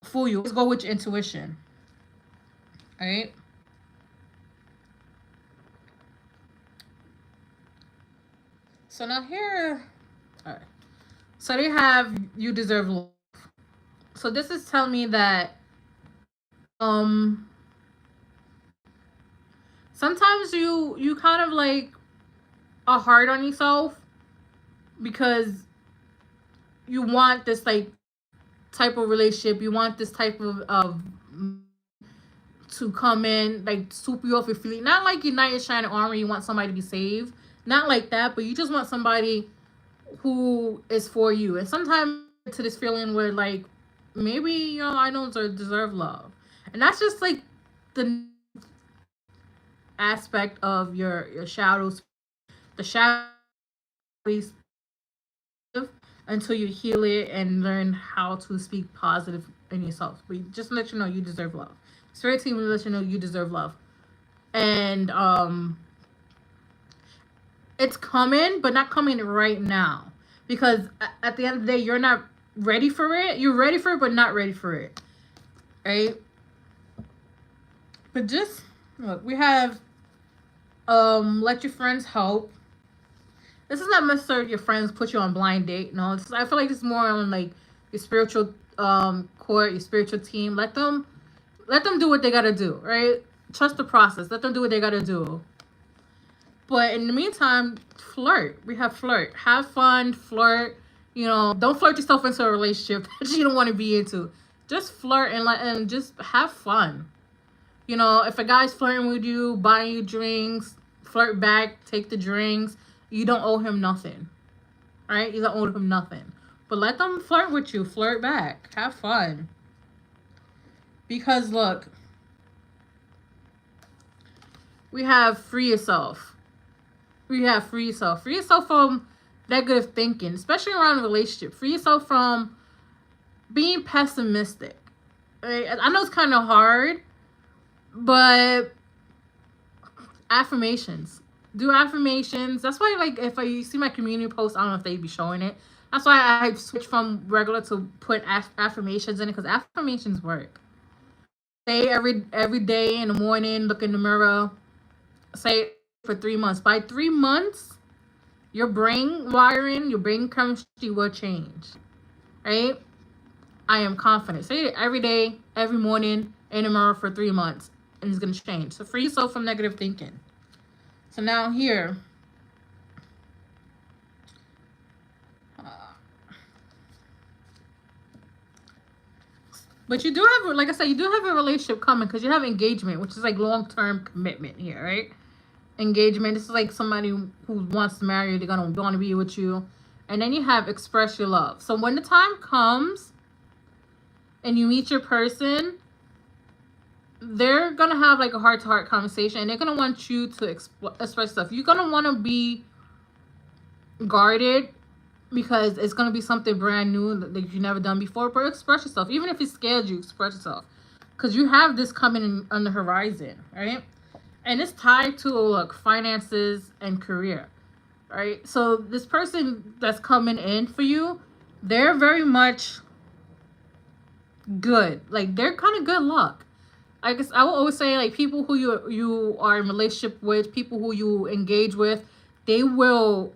fool you. Let's go with your intuition. All right. So now here, all right. So they have you deserve love. So this is telling me that sometimes you kind of like are hard on yourself because you want this like type of relationship, you want this type of to come in, like swoop you off your feet. Not like your knight in shining armor, you want somebody to be saved. Not like that, but you just want somebody who is for you. And sometimes to this feeling where like maybe, you know, I don't deserve love. And that's just like the aspect of your shadows. The shadow until you heal it and learn how to speak positive in yourself. But just let you know you deserve love. Spirit team will let you know you deserve love. And it's coming, but not coming right now. Because at the end of the day, you're not ready for it. You're ready for it, but not ready for it. Right? But just look, we have let your friends help. This is not necessarily your friends put you on blind date. No, I feel like it's more on like your spiritual court, your spiritual team. Let them do what they gotta do, right? Trust the process. Let them do what they gotta do. But in the meantime, flirt. We have flirt. Have fun, flirt. You know, don't flirt yourself into a relationship that you don't want to be into. Just flirt and just have fun. You know, if a guy's flirting with you, buying you drinks, flirt back, take the drinks. You don't owe him nothing. Right? You don't owe him nothing. But let them flirt with you. Flirt back. Have fun. Because look, we have free yourself. We have free yourself. Free yourself from negative thinking, especially around a relationship. Free yourself from being pessimistic. Right? I know it's kind of hard, but affirmations. Do affirmations. That's why, like, if you see my community post, I don't know if they'd be showing it. That's why I switched from regular to put affirmations in it, because affirmations work. Say every day in the morning, look in the mirror, say for 3 months. By 3 months, your brain wiring, your brain chemistry will change. Right? I am confident. Say it every day, every morning, in the mirror for 3 months, and it's going to change. So free yourself from negative thinking. So now here, but you do have, like I said, you do have a relationship coming because you have engagement, which is like long-term commitment here, right? Engagement. This is like somebody who wants to marry you. They're going to want to be with you. And then you have express your love. So when the time comes and you meet your person, they're gonna have like a heart-to-heart conversation, and they're gonna want you to express stuff. You're gonna want to be guarded because it's gonna be something brand new that you've never done before. But express yourself, even if it scares you. Express yourself, because you have this coming on the horizon, right? And it's tied to like finances and career, right? So this person that's coming in for you, they're very much good. Like they're kind of good luck. I guess I will always say like people who you are in relationship with, people who you engage with, they will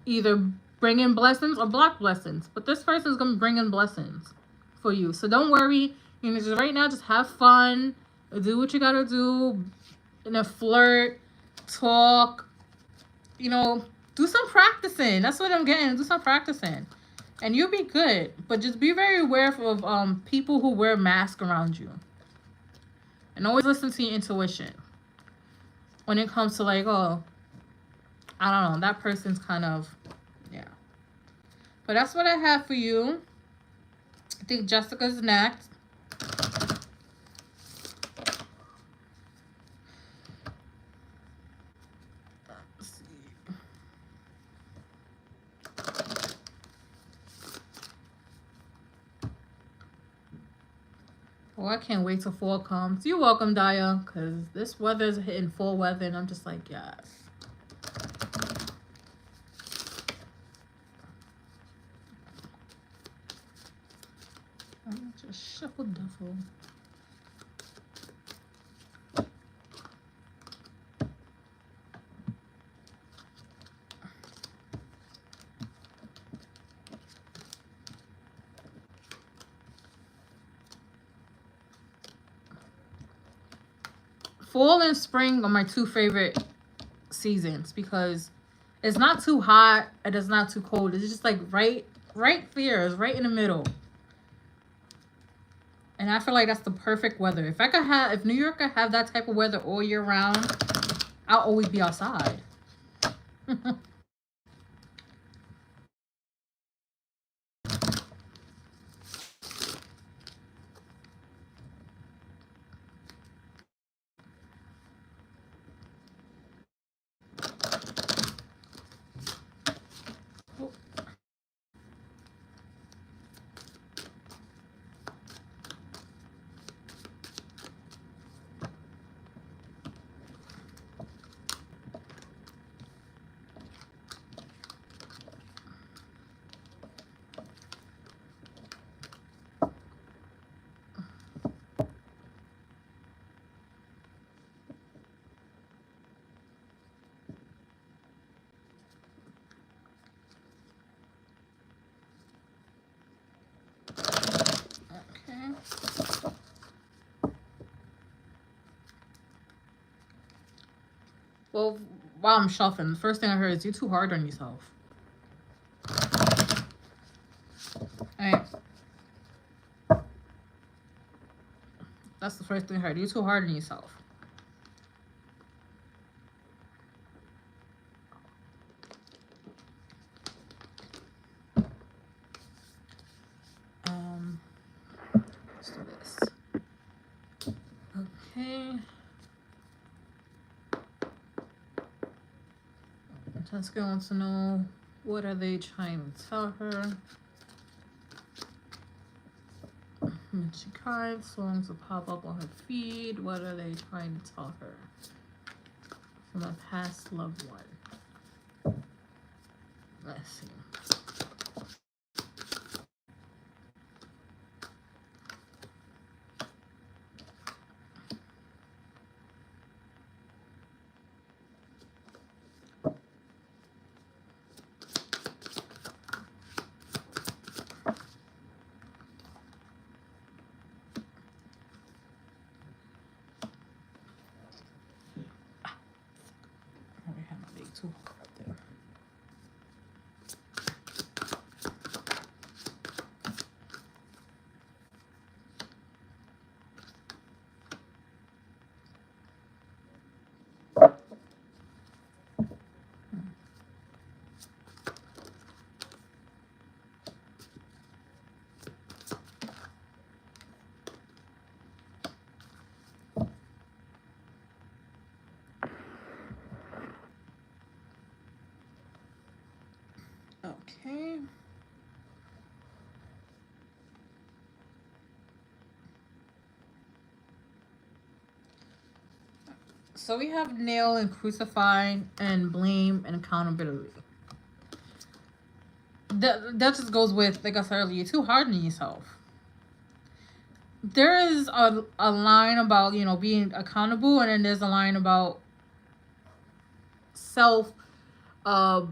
either bring in blessings or block blessings. But this person is gonna bring in blessings for you. So don't worry. You know, just right now, just have fun, do what you gotta do, flirt, talk. You know, do some practicing. That's what I'm getting. Do some practicing, and you'll be good. But just be very aware of people who wear masks around you, and always listen to your intuition when it comes to like, oh, I don't know, that person's kind of, yeah. But that's what I have for you. I think Jessica's next. Let's see. Oh, I can't wait till fall comes. You're welcome, Daya, because this weather's hitting fall weather, and I'm just like, yes. I'm just shuffle duffle. Fall and spring are my two favorite seasons because it's not too hot and it's not too cold. It's just like right there. It's right in the middle. And I feel like that's the perfect weather. If New York could have that type of weather all year round, I'll always be outside. Well, while I'm shuffling, the first thing I heard is you're too hard on yourself. Alright. That's the first thing I heard. You're too hard on yourself. Let's do this. Okay. Jessica wants to know, what are they trying to tell her? When she cried, songs will pop up on her feed. What are they trying to tell her from a past loved one? Let's see. Okay. So we have nail and crucify and blame and accountability. That just goes with, like I said earlier, you're too hard on yourself. There is a line about, being accountable, and then there's a line about self, uh,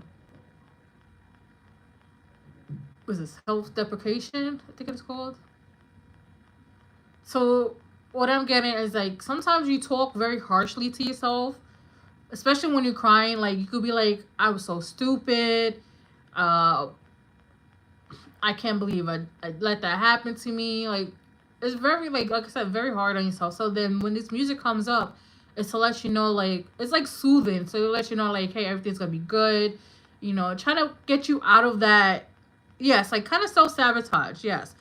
was it self-deprecation? I think it's called. So what I'm getting is, like, sometimes you talk very harshly to yourself, especially when you're crying. Like, you could be like, I was so stupid. Uh, I can't believe I let that happen to me. Like, it's very, like I said, very hard on yourself. So then when this music comes up, it's to let you know, like, it's like soothing. So it let you know, like, hey, everything's gonna be good. Trying to get you out of that. Yes, like, kind of self-sabotage. Yes,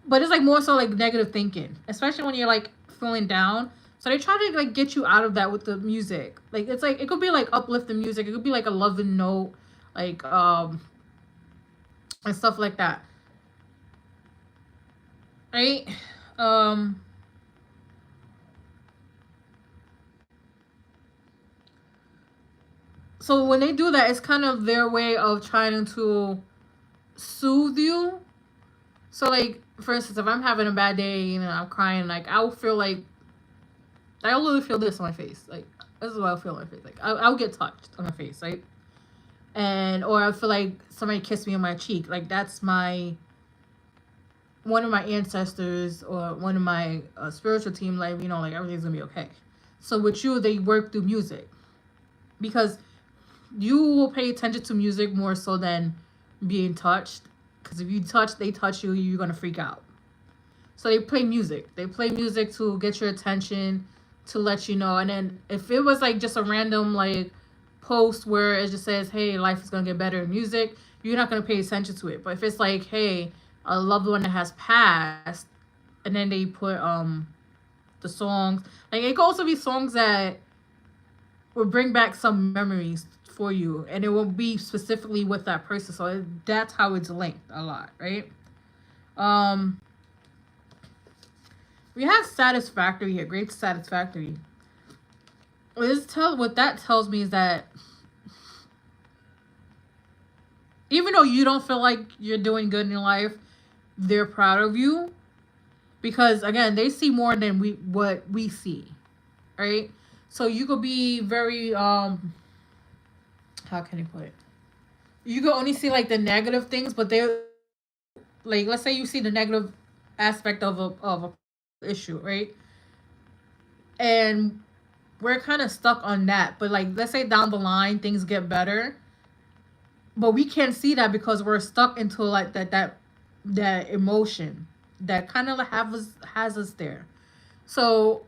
but it's like more so like negative thinking, especially when you're like feeling down. So they try to like get you out of that with the music. Like, it's like, it could be like uplifting music. It could be like a loving note, like and stuff like that. Right? Um so when they do that, it's kind of their way of trying to soothe you. So, like, for instance, if I'm having a bad day, I'm crying, like, I'll feel like, I'll literally feel this on my face. Like, this is what I'll feel on my face. Like, I'll get touched on my face, right? And, or I feel like somebody kissed me on my cheek. Like, that's one of my ancestors or one of my spiritual team, like, like, everything's gonna be okay. So with you, they work through music, because you will pay attention to music more so than being touched. Because if they touch you, you're gonna freak out. So they play music. They play music to get your attention, to let you know. And then if it was like just a random like post where it just says, "Hey, life is gonna get better," in music, you're not gonna pay attention to it. But if it's like, "Hey, a loved one that has passed," and then they put the songs, like, it could also be songs that will bring back some memories for you, and it will be specifically with that person. So that's how it's linked a lot, right? Um, we have satisfactory here, great satisfactory. What that tells me is that even though you don't feel like you're doing good in your life, they're proud of you, because again, they see more than what we see, right? So you could be very how can I put it? You could only see like the negative things, but they're like, let's say you see the negative aspect of a issue, right? And we're kind of stuck on that. But like, let's say down the line things get better, but we can't see that because we're stuck into like that emotion that kind of has us there. So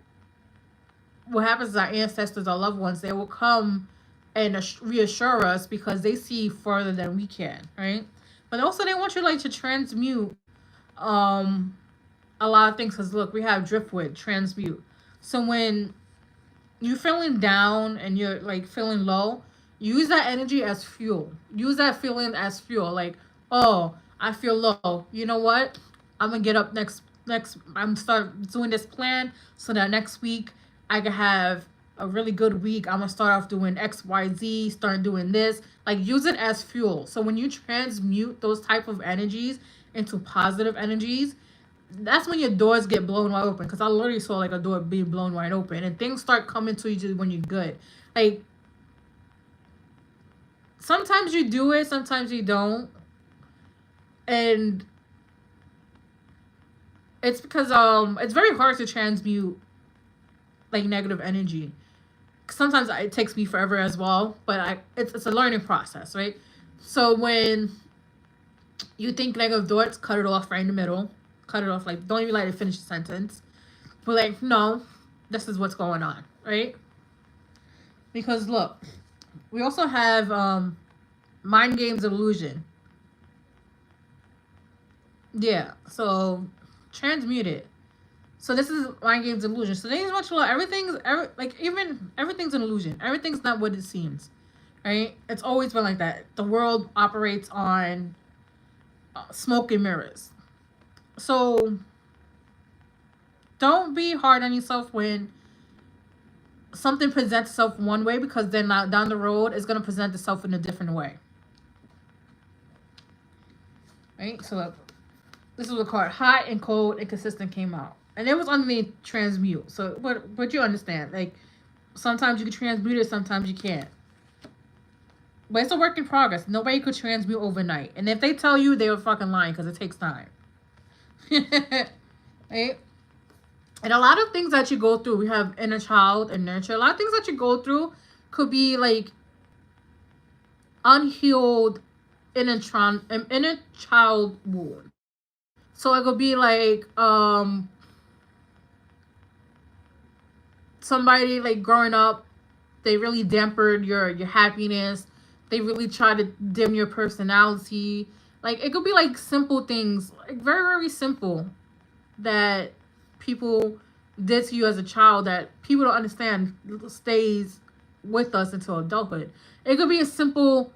what happens is our ancestors, our loved ones, they will come and reassure us because they see further than we can, right? But also they want you like to transmute um a lot of things, because look, we have driftwood, transmute. So when you're feeling down and you're like feeling low, use that energy as fuel. Use that feeling as fuel. Like, oh, I feel low. You know what? I'm gonna get up next. I'm start doing this plan so that next week I can have a really good week. I'm gonna start off doing X, Y, Z. Start doing this. Like, use it as fuel. So when you transmute those type of energies into positive energies, that's when your doors get blown wide open. Because I literally saw like a door being blown wide open, and things start coming to you when you're good. Like, sometimes you do it, sometimes you don't, and it's because it's very hard to transmute like negative energy. Sometimes it takes me forever as well, but it's a learning process, right? So when you think negative thoughts, cut it off right in the middle. Cut it off, like, don't even let it finish the sentence. But like, no, this is what's going on, right? Because look, we also have mind games and illusion. Yeah, so transmute it. So this is mind games and illusion. So they just want you to know everything's like, even everything's an illusion. Everything's not what it seems. right? It's always been like that. The world operates on smoke and mirrors. So don't be hard on yourself when something presents itself one way, because then down the road it's going to present itself in a different way. Right? So look, this is what card hot and cold and consistent came out. And it was underneath transmute. So but you understand, like sometimes you can transmute it, sometimes you can't. But it's a work in progress. Nobody could transmute overnight. And if they tell you, they were fucking lying, because it takes time. Right? And a lot of things that you go through, we have inner child and nurture. A lot of things that you go through could be like unhealed inner child wound. So it could be like somebody like growing up, they really dampened your happiness. They really try to dim your personality. Like it could be like simple things, like very, very simple, that people did to you as a child that people don't understand stays with us until adulthood. It could be a simple,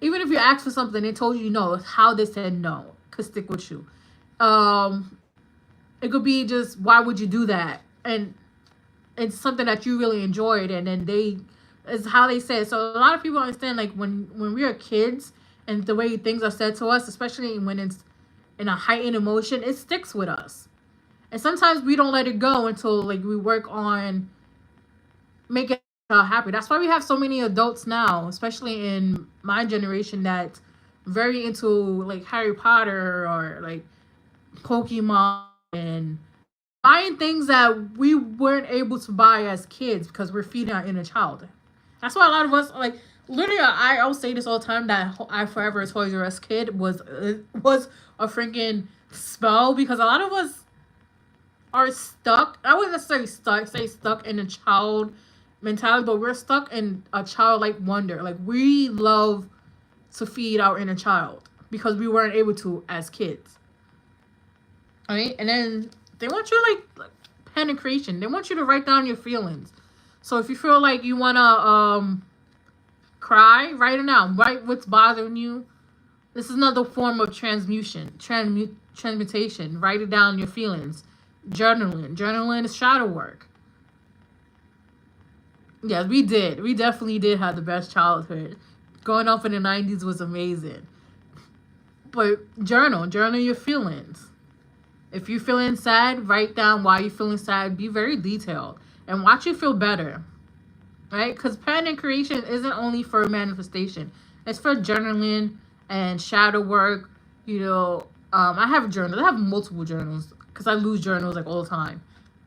even if you ask for something, they told you no, how they said no could stick with you. It could be just, why would you do that? And it's something that you really enjoyed, and then it's how they say it. So a lot of people understand, like when we are kids and the way things are said to us, especially when it's in a heightened emotion, it sticks with us. And sometimes we don't let it go until like we work on making happy. That's why we have so many adults now, especially in my generation, that's very into like Harry Potter or like Pokemon, and buying things that we weren't able to buy as kids because we're feeding our inner child. That's why a lot of us, like literally, I always say this all the time, that I Forever a Toys R Us kid was a freaking spell, because a lot of us are stuck. I wouldn't necessarily say stuck in a child mentality, but we're stuck in a childlike wonder. Like we love to feed our inner child because we weren't able to as kids. All right, and then they want you like pen and creation. They want you to write down your feelings. So if you feel like you wanna cry, write it down. Write what's bothering you. This is another form of transmutation. Write it down, your feelings. Journaling is shadow work. Yes, we did. We definitely did have the best childhood. Growing up in the 90s was amazing. But journal your feelings. If you're feeling sad, write down why you're feeling sad. Be very detailed and watch you feel better. Right? Because pen and creation isn't only for manifestation. It's for journaling and shadow work. You know, I have a journal. I have multiple journals because I lose journals like all the time.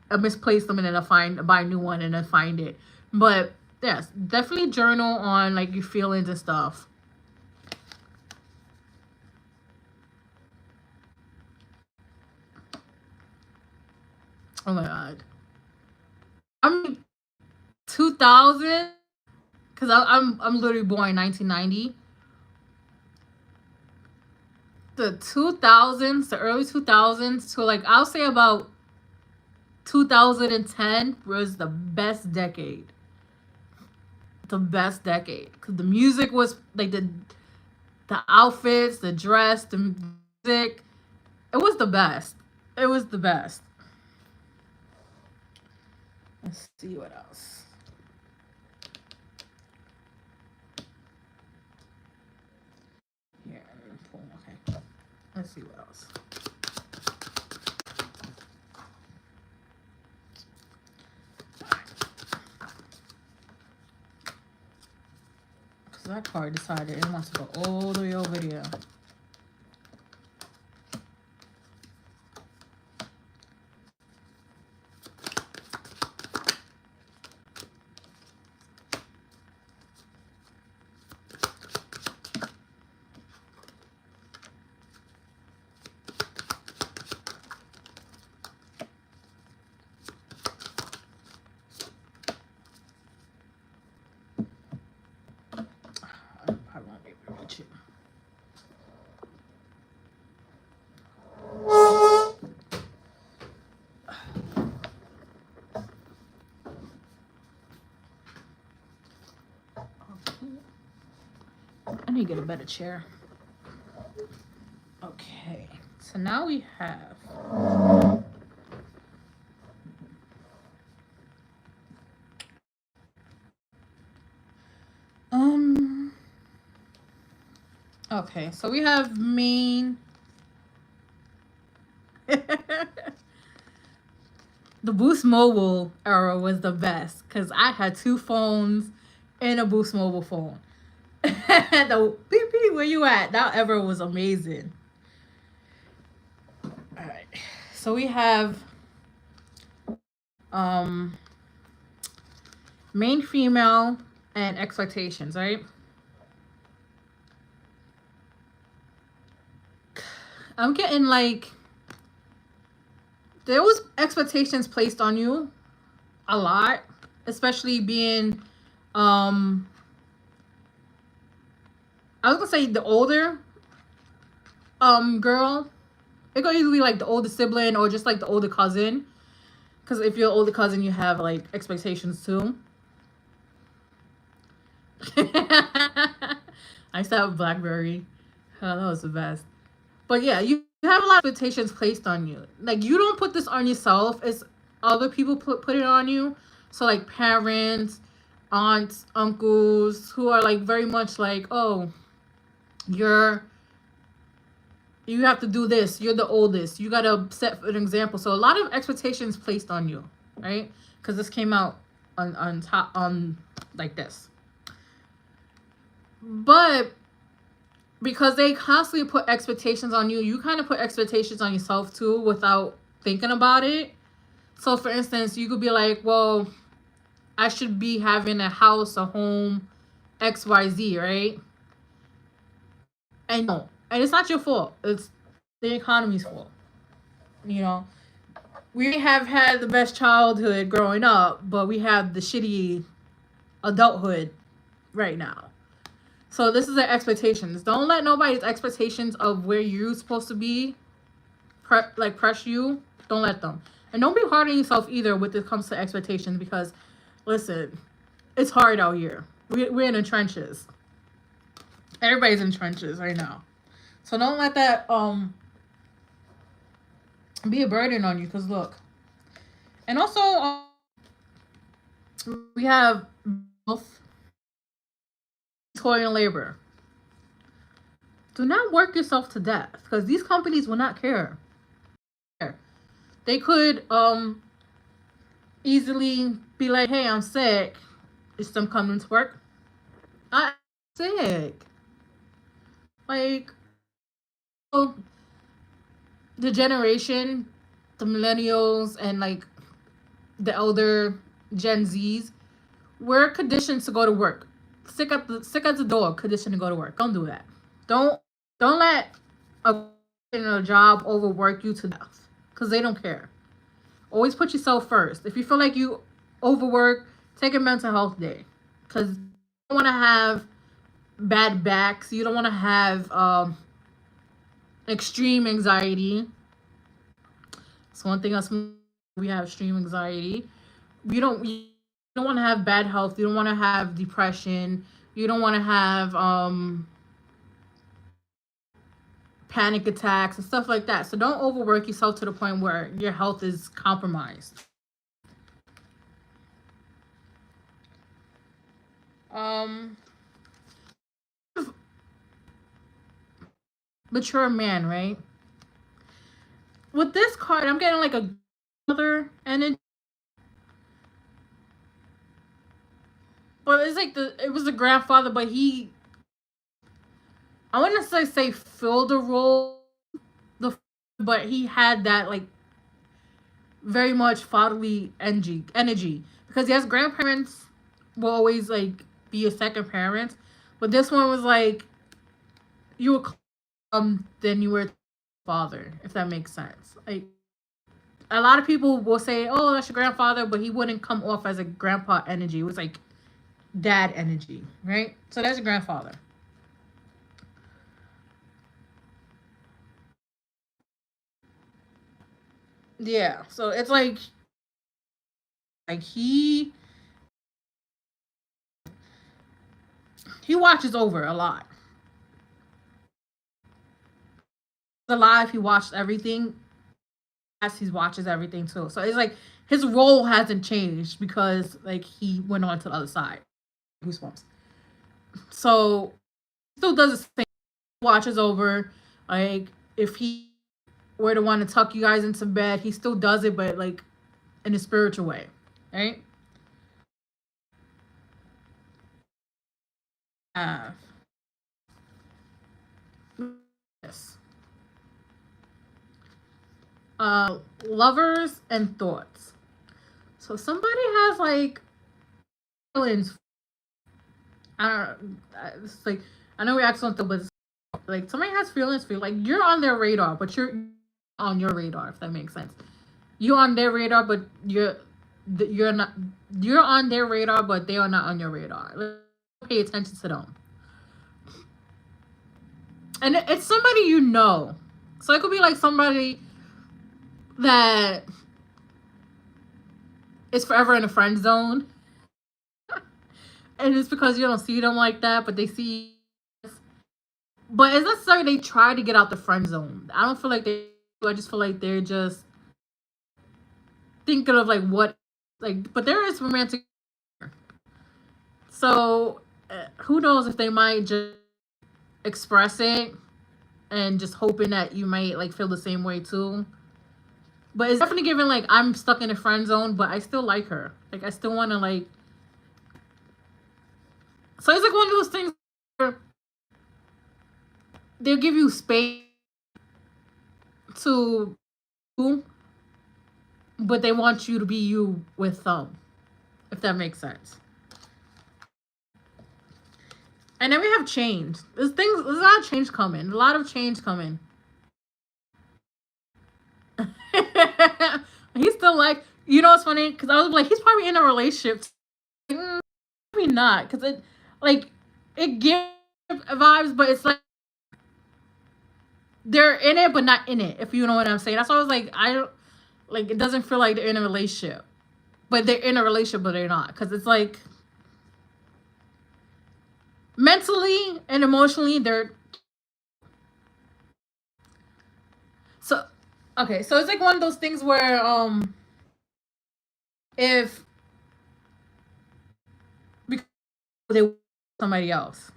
I misplace them and then I buy a new one and then find it. But yes, definitely journal on like your feelings and stuff. Oh my god. I'm 2000, because I'm literally born in 1990. The 2000s, the early 2000s to like I'll say about 2010 was the best decade. The best decade, because the music was like the outfits, the dress, the music. It was the best. It was the best. Let's see what else. Here, okay. Let's see what else. Because that card decided it wants to go all the way over there. I won't be able to reach it. need to get a better chair. Okay, so now we have okay, so we have main. The Boost Mobile era was the best because I had 2 phones and a Boost Mobile phone. The beep beep, where you at? That ever was amazing. All right, so we have um main female and expectations, right? I'm getting like there was expectations placed on you a lot, especially being I was gonna say the older girl. It could either be like the older sibling or just like the older cousin. Because if you're an older cousin, you have like expectations too. I used to have a BlackBerry. Oh, that was the best. But yeah, you have a lot of expectations placed on you. Like you don't put this on yourself; it's other people put it on you. So like parents, aunts, uncles, who are like very much like, oh, you're you have to do this. You're the oldest. You gotta set an example. So a lot of expectations placed on you, right? Because this came out on top on like this. But because they constantly put expectations on you, you kind of put expectations on yourself too without thinking about it. So for instance, you could be like, well, I should be having a house, a home, XYZ, right? And no, and it's not your fault. It's the economy's fault. You know, we have had the best childhood growing up, but we have the shitty adulthood right now. So this is their expectations. Don't let nobody's expectations of where you're supposed to be, press you. Don't let them. And don't be hard on yourself either when it comes to expectations because, listen, it's hard out here. We're in the trenches. Everybody's in trenches right now. So don't let that be a burden on you because look. And also, we have both toil and labor. Do not work yourself to death because these companies will not care. They could easily be like, "Hey, I'm sick. Is some coming to work? I'm sick." Like, oh, the generation, the millennials, and like the elder Gen Zs, we're conditioned to go to work. Sick at the door, conditioned to go to work. Don't do that. Don't let a job overwork you to death because they don't care. Always put yourself first. If you feel like you overwork, take a mental health day because you don't want to have bad backs. You don't want to have extreme anxiety. It's one thing us we have extreme anxiety. You don't want to have bad health. You don't want to have depression. You don't want to have panic attacks and stuff like that. So don't overwork yourself to the point where your health is compromised. Mature man, right? With this card, I'm getting like a mother energy. But it's like it was the grandfather, but I wouldn't say filled the role, but he had that like very much fatherly energy because yes, grandparents will always like be your second parents, but this one was like you were than you were father, if that makes sense. Like a lot of people will say, "Oh, that's your grandfather," but he wouldn't come off as a grandpa energy. It was like dad energy, right? So that's your grandfather. Yeah, so it's like he watches over a lot. alive, he watched everything as he watches everything too. So it's like his role hasn't changed because like he went on to the other side. Goosebumps. So still does the same. Watches over. Like if he were to want to tuck you guys into bed, he still does it, but like in a spiritual way, right? Uh, yes. Lovers and thoughts. So somebody has like feelings. I don't. It's like I know we asked something, but it's like somebody has feelings for you. Like you're on their radar, but you're on your radar. If that makes sense, you're on their radar, but you're not. You're on their radar, but they are not on your radar. Like, pay attention to them, and it's somebody you know. So it could be like somebody that is forever in a friend zone, and it's because you don't see them like that, but they see. But it's necessary they try to get out the friend zone. I don't feel like they. I just feel like they're just thinking of like what, like. But there is romantic. So who knows if they might just express it and just hoping that you might like feel the same way too. But it's definitely giving like I'm stuck in a friend zone, but I still like her. Like I still want to like. So it's like one of those things where they'll give you space to, but they want you to be you with them, if that makes sense. And then we have change. There's a lot of change coming. A lot of change coming. He's still like, you know what's funny? Because I was like, he's probably in a relationship. Probably not, because it, like, it gives vibes, but it's like they're in it, but not in it. If you know what I'm saying. That's why I was like, I don't like. It doesn't feel like they're in a relationship, but they're in a relationship, but they're not, because it's like mentally and emotionally they're so okay. So it's like one of those things where if they somebody else.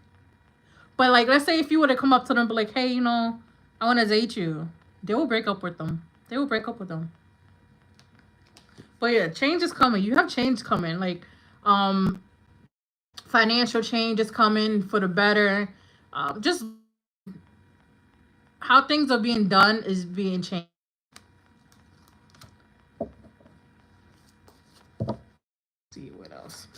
But like, let's say if you were to come up to them, but like, hey, you know, I want to date you, they will break up with them. They will break up with them. But yeah, change is coming. You have change coming. Like, um, financial change is coming for the better. Just how things are being done is being changed. Let's see what else.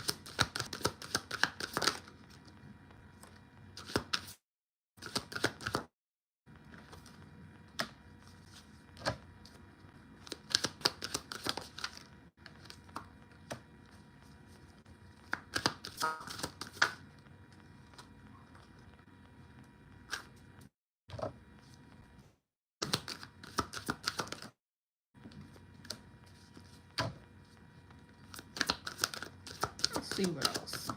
Let's see what else.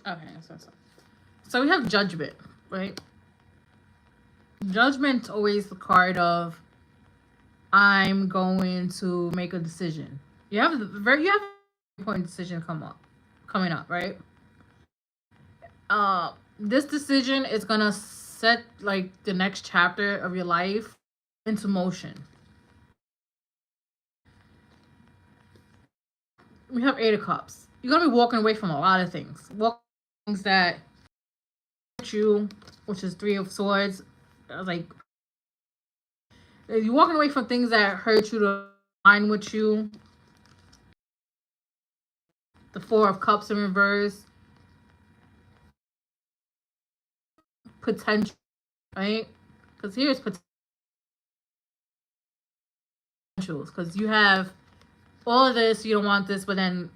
Okay, so we have judgment, right? Judgment's always the card of I'm going to make a decision. You have a important decision coming up, right? This decision is gonna set like the next chapter of your life into motion. We have Eight of Cups. You're gonna be walking away from a lot of things. Things that hurt you, which is Three of Swords. Like You're walking away from things that hurt you to align with you. The Four of Cups in reverse. Potential, right? Because here's potentials. Because you have all of this, you don't want this, but then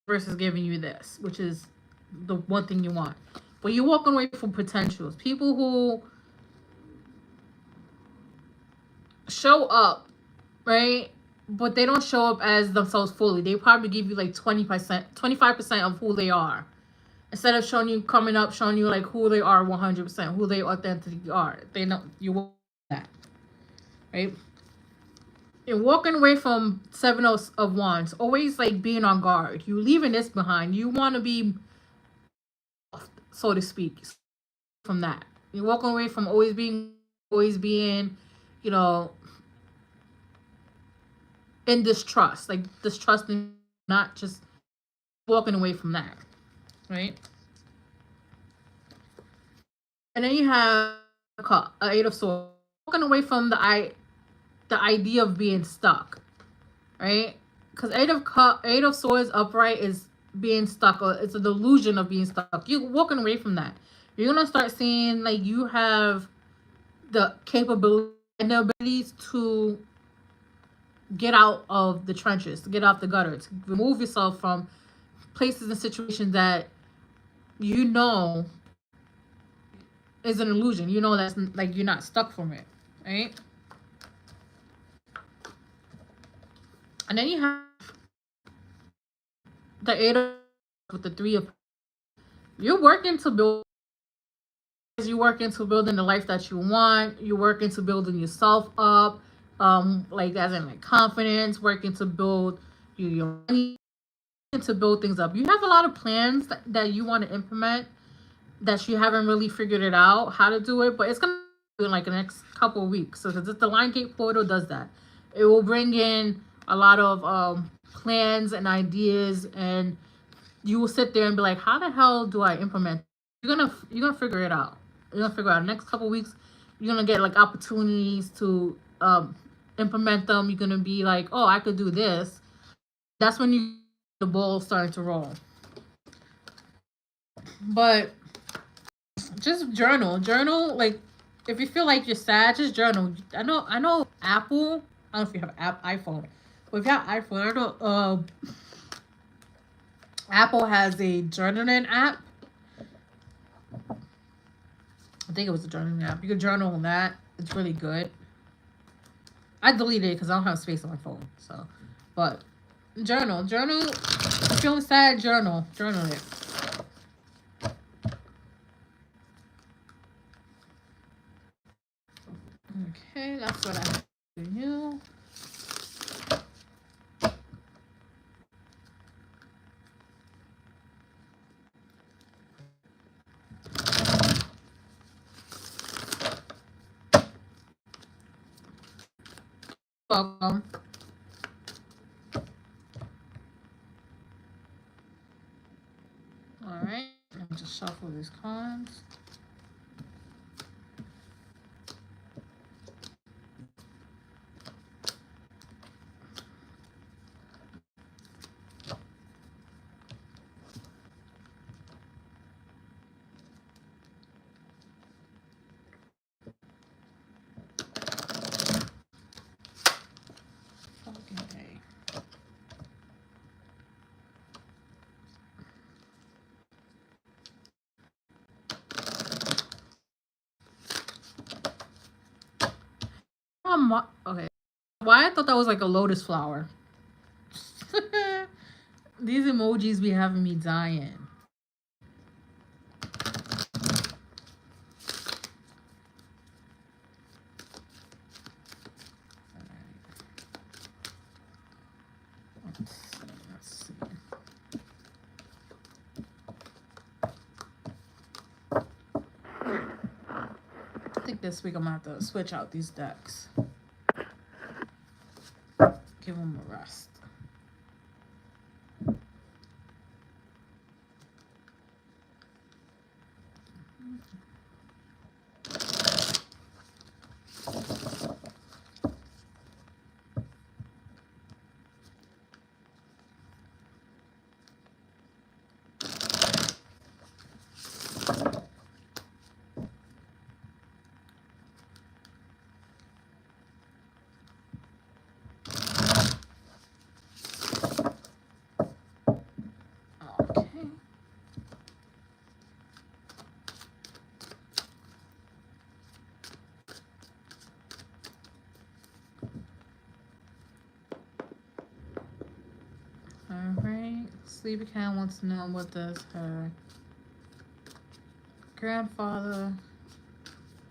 versus giving you this, which is the one thing you want. But you're walking away from potentials. People who show up, right? But they don't show up as themselves fully. They probably give you like 20%, 25% of who they are. Instead of showing you coming up, showing you like who they are 100%, who they authentically are. They know you want that, right? And walking away from Seven of Wands, always like being on guard. You leaving this behind. You want to be, so to speak, from that. You're walking away from always being, you know, in distrust, like distrusting, not just walking away from that, right? And then you have an Eight of Swords, walking away from the idea of being stuck, right? Because Eight of Swords upright is being stuck, or it's a delusion of being stuck. You're walking away from that. You're gonna start seeing like you have the capability and the abilities to get out of the trenches, to get out the gutter, to remove yourself from places and situations that you know is an illusion. You know that's like you're not stuck from it, right? And then you have the Eight of with the Three of. You're working to build. You're working to building the life that you want. You're working to building yourself up, like as in like confidence. Working to build your money, to build things up. You have a lot of plans that you want to implement that you haven't really figured it out how to do it, but it's gonna be in like the next couple of weeks. So the Line Gate portal does that. It will bring in a lot of plans and ideas, and you will sit there and be like, how the hell do I implement? You're gonna figure it out. You're gonna figure out the next couple of weeks. You're gonna get like opportunities to implement them. You're gonna be like, oh, I could do this. That's when the ball starting to roll. But just journal. Like if you feel like you're sad, just journal. I know Apple, I don't know if you have iPhone, but if you have iPhone, I know Apple has a journaling app. I think it was a journaling app. You can journal on that. It's really good. I deleted it because I don't have space on my phone. So, but journal. If you're feeling sad, journal it. Okay, that's what I have for you. Welcome. All right, let me just shuffle these cards. Okay. Okay. Why I thought that was like a lotus flower. These emojis be having me dying. Let's see. I think this week I'm gonna have to switch out these decks. Give them a rest. Sleepy Cat wants to know what does her grandfather,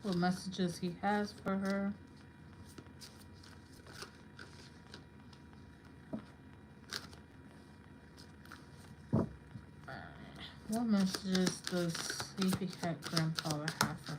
what messages he has for her. What messages does Sleepy Cat grandfather have for her?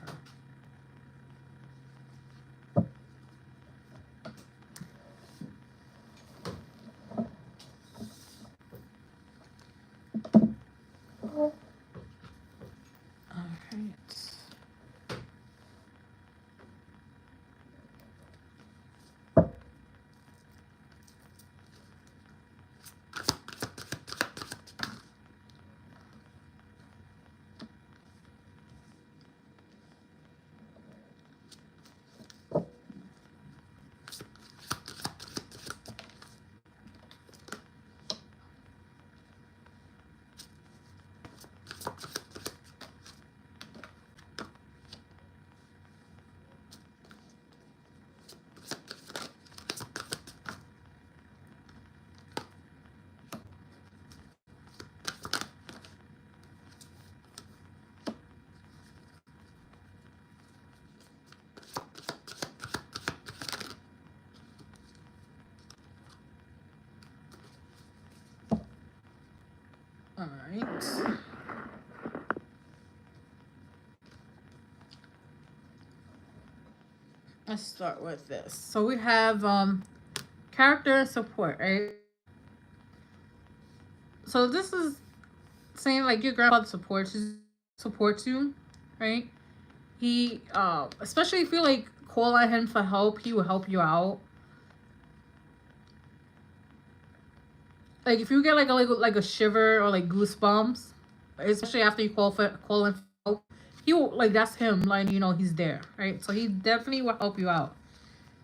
All right. Let's start with this. So we have character support, right? So this is saying like your grandfather supports you, right? He especially if you like call on him for help, he will help you out. Like if you get like a shiver or like goosebumps, especially after you call him for help, he will like that's him letting you know he's there, right? So he definitely will help you out.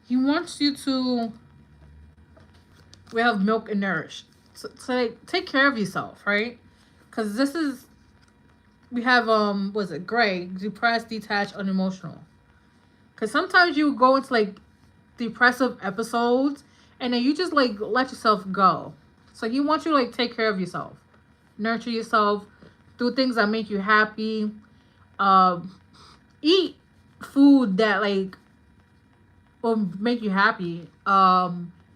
He wants you to we have milk and nourish. So like, take care of yourself, right? Because this is we have was it gray, depressed, detached, unemotional. Because sometimes you go into like depressive episodes and then you just like let yourself go. So he wants you to like take care of yourself, nurture yourself, do things that make you happy, eat food that like will make you happy.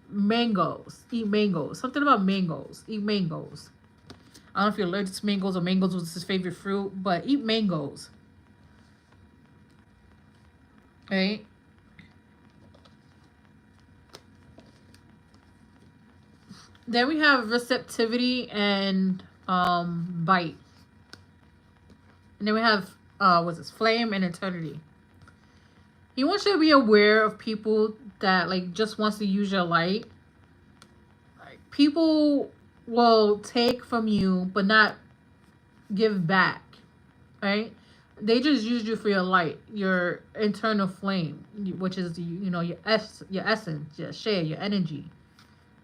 Mangoes, eat mangoes. Something about mangoes, eat mangoes. I don't know if you're allergic to mangoes or mangoes was his favorite fruit, but eat mangoes. Right? Then we have receptivity and bite. And then we have what's this? Flame and eternity. He wants you to be aware of people that like just wants to use your light. Like people will take from you but not give back. Right? They just use you for your light, your internal flame, which is your essence, your share, your energy.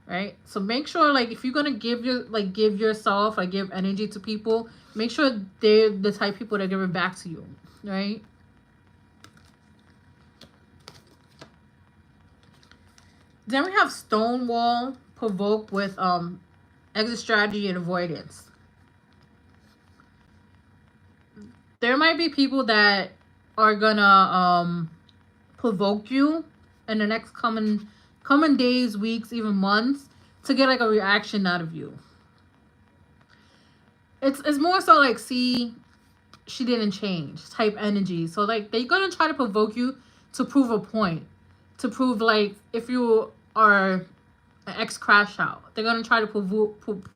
Right? So make sure like if you're gonna give yourself, like give energy to people, make sure they're the type of people that give it back to you. Right? Then we have Stonewall, provoke with exit strategy and avoidance. There might be people that are gonna provoke you in the next coming days, weeks, even months to get like a reaction out of you. It's more so like, see, she didn't change type energy. So like they're gonna try to provoke you to prove a point, to prove like if you are an ex crash out, they're gonna try to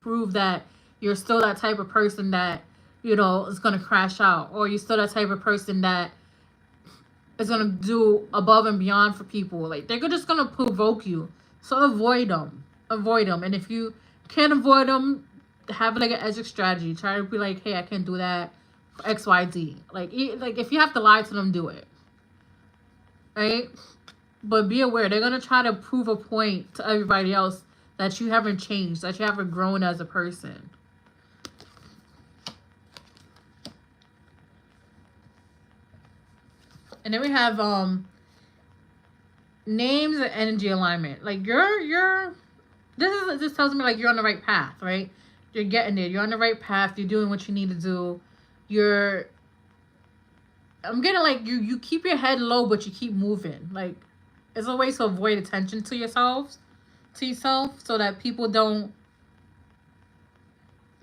prove that you're still that type of person that is gonna crash out, or you're still that type of person that is gonna do above and beyond for people. Like they're just gonna provoke you, so avoid them. And if you can't avoid them, have like an exit strategy. Try to be like, hey, I can't do that for XYZ. Like if you have to lie to them, do it. Right? But be aware, they're gonna try to prove a point to everybody else that you haven't changed, that you haven't grown as a person. And then we have names and energy alignment. Like this tells me like you're on the right path, right? You're getting there. You're on the right path. You're doing what you need to do. I'm getting like you keep your head low, but you keep moving. Like, it's a way to avoid attention to yourself, so that people don't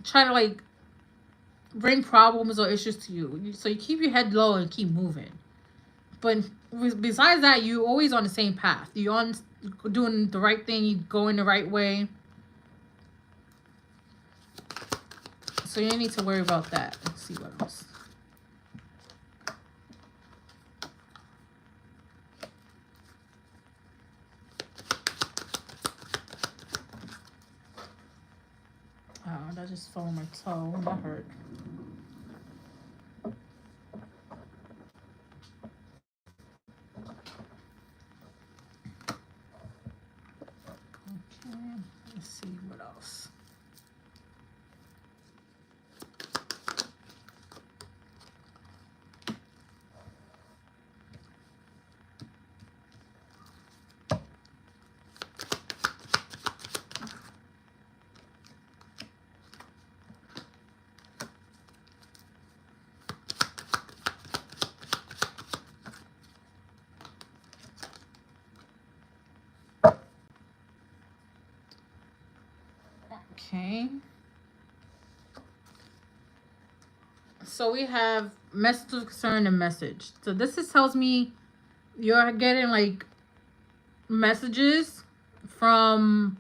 try to like bring problems or issues to you. So you keep your head low and keep moving. But besides that, you're always on the same path. You're on doing the right thing. You going the right way. So you don't need to worry about that. Let's see what else. Oh, that just fell on my toe. That hurt. Okay, let's see what else. Okay. So we have message of concern and message. So this just tells me you're getting like messages from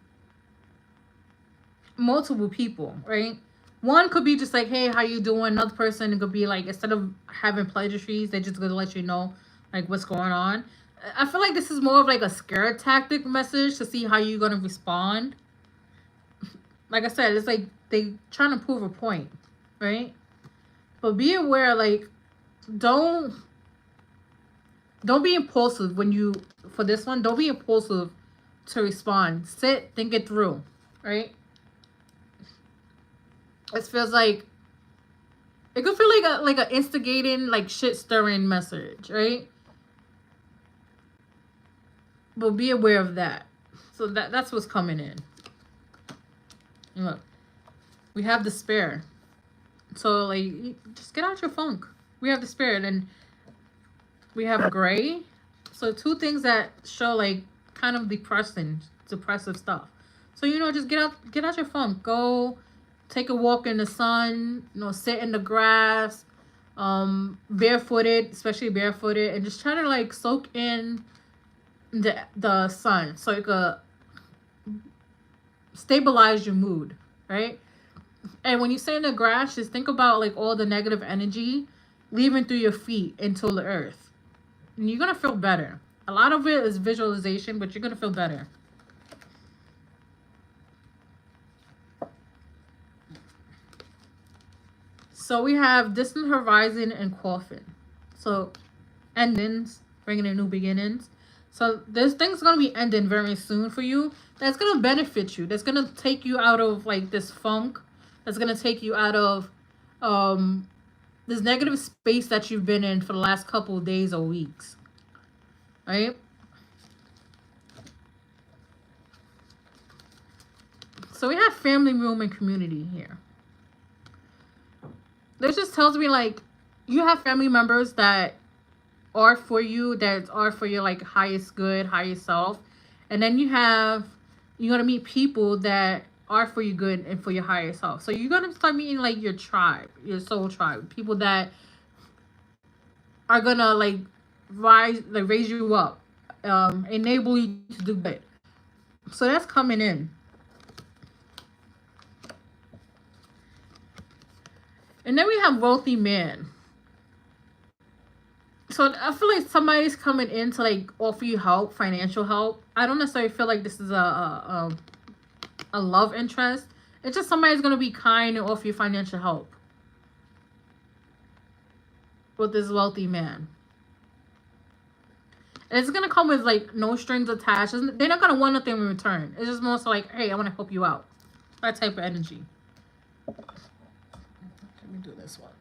multiple people, right? One could be just like, hey, how you doing? Another person could be like, instead of having pleasantries, they're just gonna let you know like what's going on. I feel like this is more of like a scare tactic message to see how you're gonna respond. Like I said, it's like they trying to prove a point, right? But be aware, like, don't be impulsive when you, for this one, don't be impulsive to respond. Sit, think it through, right? It feels like, it could feel like a instigating, like shit stirring message, right? But be aware of that. So that's what's coming in. Look, we have despair. So like, just get out your funk. We have despair, and we have gray. So two things that show like kind of depressive stuff. So just get out your funk. Go take a walk in the sun. Sit in the grass, barefooted, especially barefooted, and just try to like soak in the sun so it could stabilize your mood, right? And when you sit in the grass, just think about like all the negative energy leaving through your feet into the earth. And you're going to feel better. A lot of it is visualization, but you're going to feel better. So we have distant horizon and coffin. So endings, bringing in new beginnings. So there's things going to be ending very soon for you. That's going to benefit you. That's going to take you out of like this funk. That's going to take you out of this negative space that you've been in for the last couple of days or weeks. Right? So we have family, room, and community here. This just tells me like you have family members that are for you, that are for your like highest good, highest self. And then you're gonna meet people that are for your good and for your higher self. So you're gonna start meeting like your tribe, your soul tribe, people that are gonna like raise you up, enable you to do good. So that's coming in. And then we have wealthy man. So I feel like somebody's coming in to like offer you help, financial help. I don't necessarily feel like this is a love interest. It's just somebody's gonna be kind and offer you financial help with this wealthy man. And it's gonna come with like no strings attached. They're not gonna want nothing in return. It's just more so like, hey, I want to help you out. That type of energy. Let me do this one.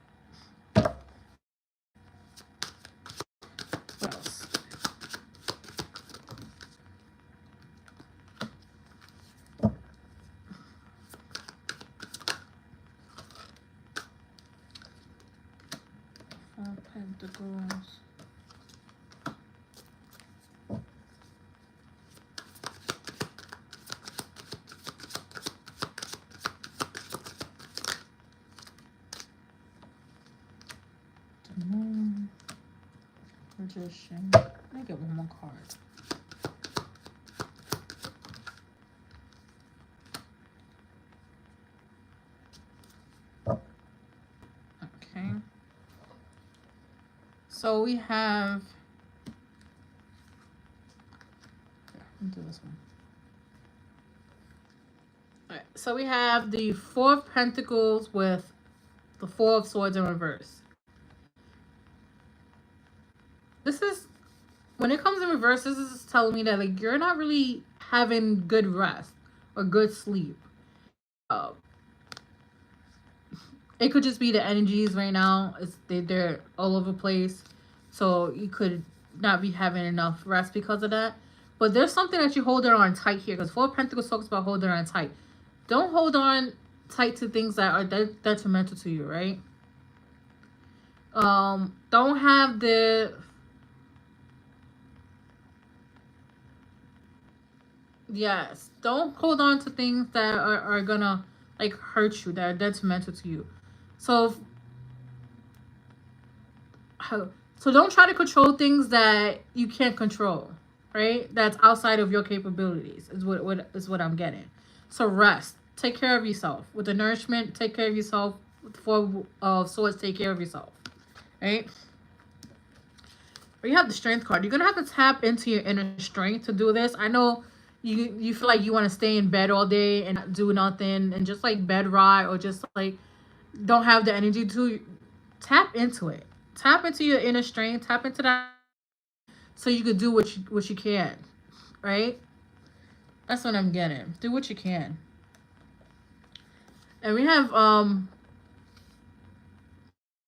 What else? Magician. Let me get one more card. Okay. So we have. Do this one. All right. So we have the Four of Pentacles with the Four of Swords in reverse. This is, when it comes in reverse, this is telling me that like you're not really having good rest or good sleep. It could just be the energies right now. They're all over the place, so you could not be having enough rest because of that. But there's something that you're holding on tight here, because Four of Pentacles talks about holding on tight. Don't hold on tight to things that are detrimental to you, right? Don't have the... Yes, don't hold on to things that are gonna like hurt you, that are detrimental to you. So don't try to control things that you can't control, right? That's outside of your capabilities is what I'm getting. So rest, take care of yourself. With the nourishment, take care of yourself. With the Four of Swords, take care of yourself, right? Or you have the Strength card. You're gonna have to tap into your inner strength to do this. I know you feel like you want to stay in bed all day and not do nothing and just like bed rot, or just like don't have the energy to tap into it. Tap into your inner strength. Tap into that so you could do what you can, right? That's what I'm getting. Do what you can. And we have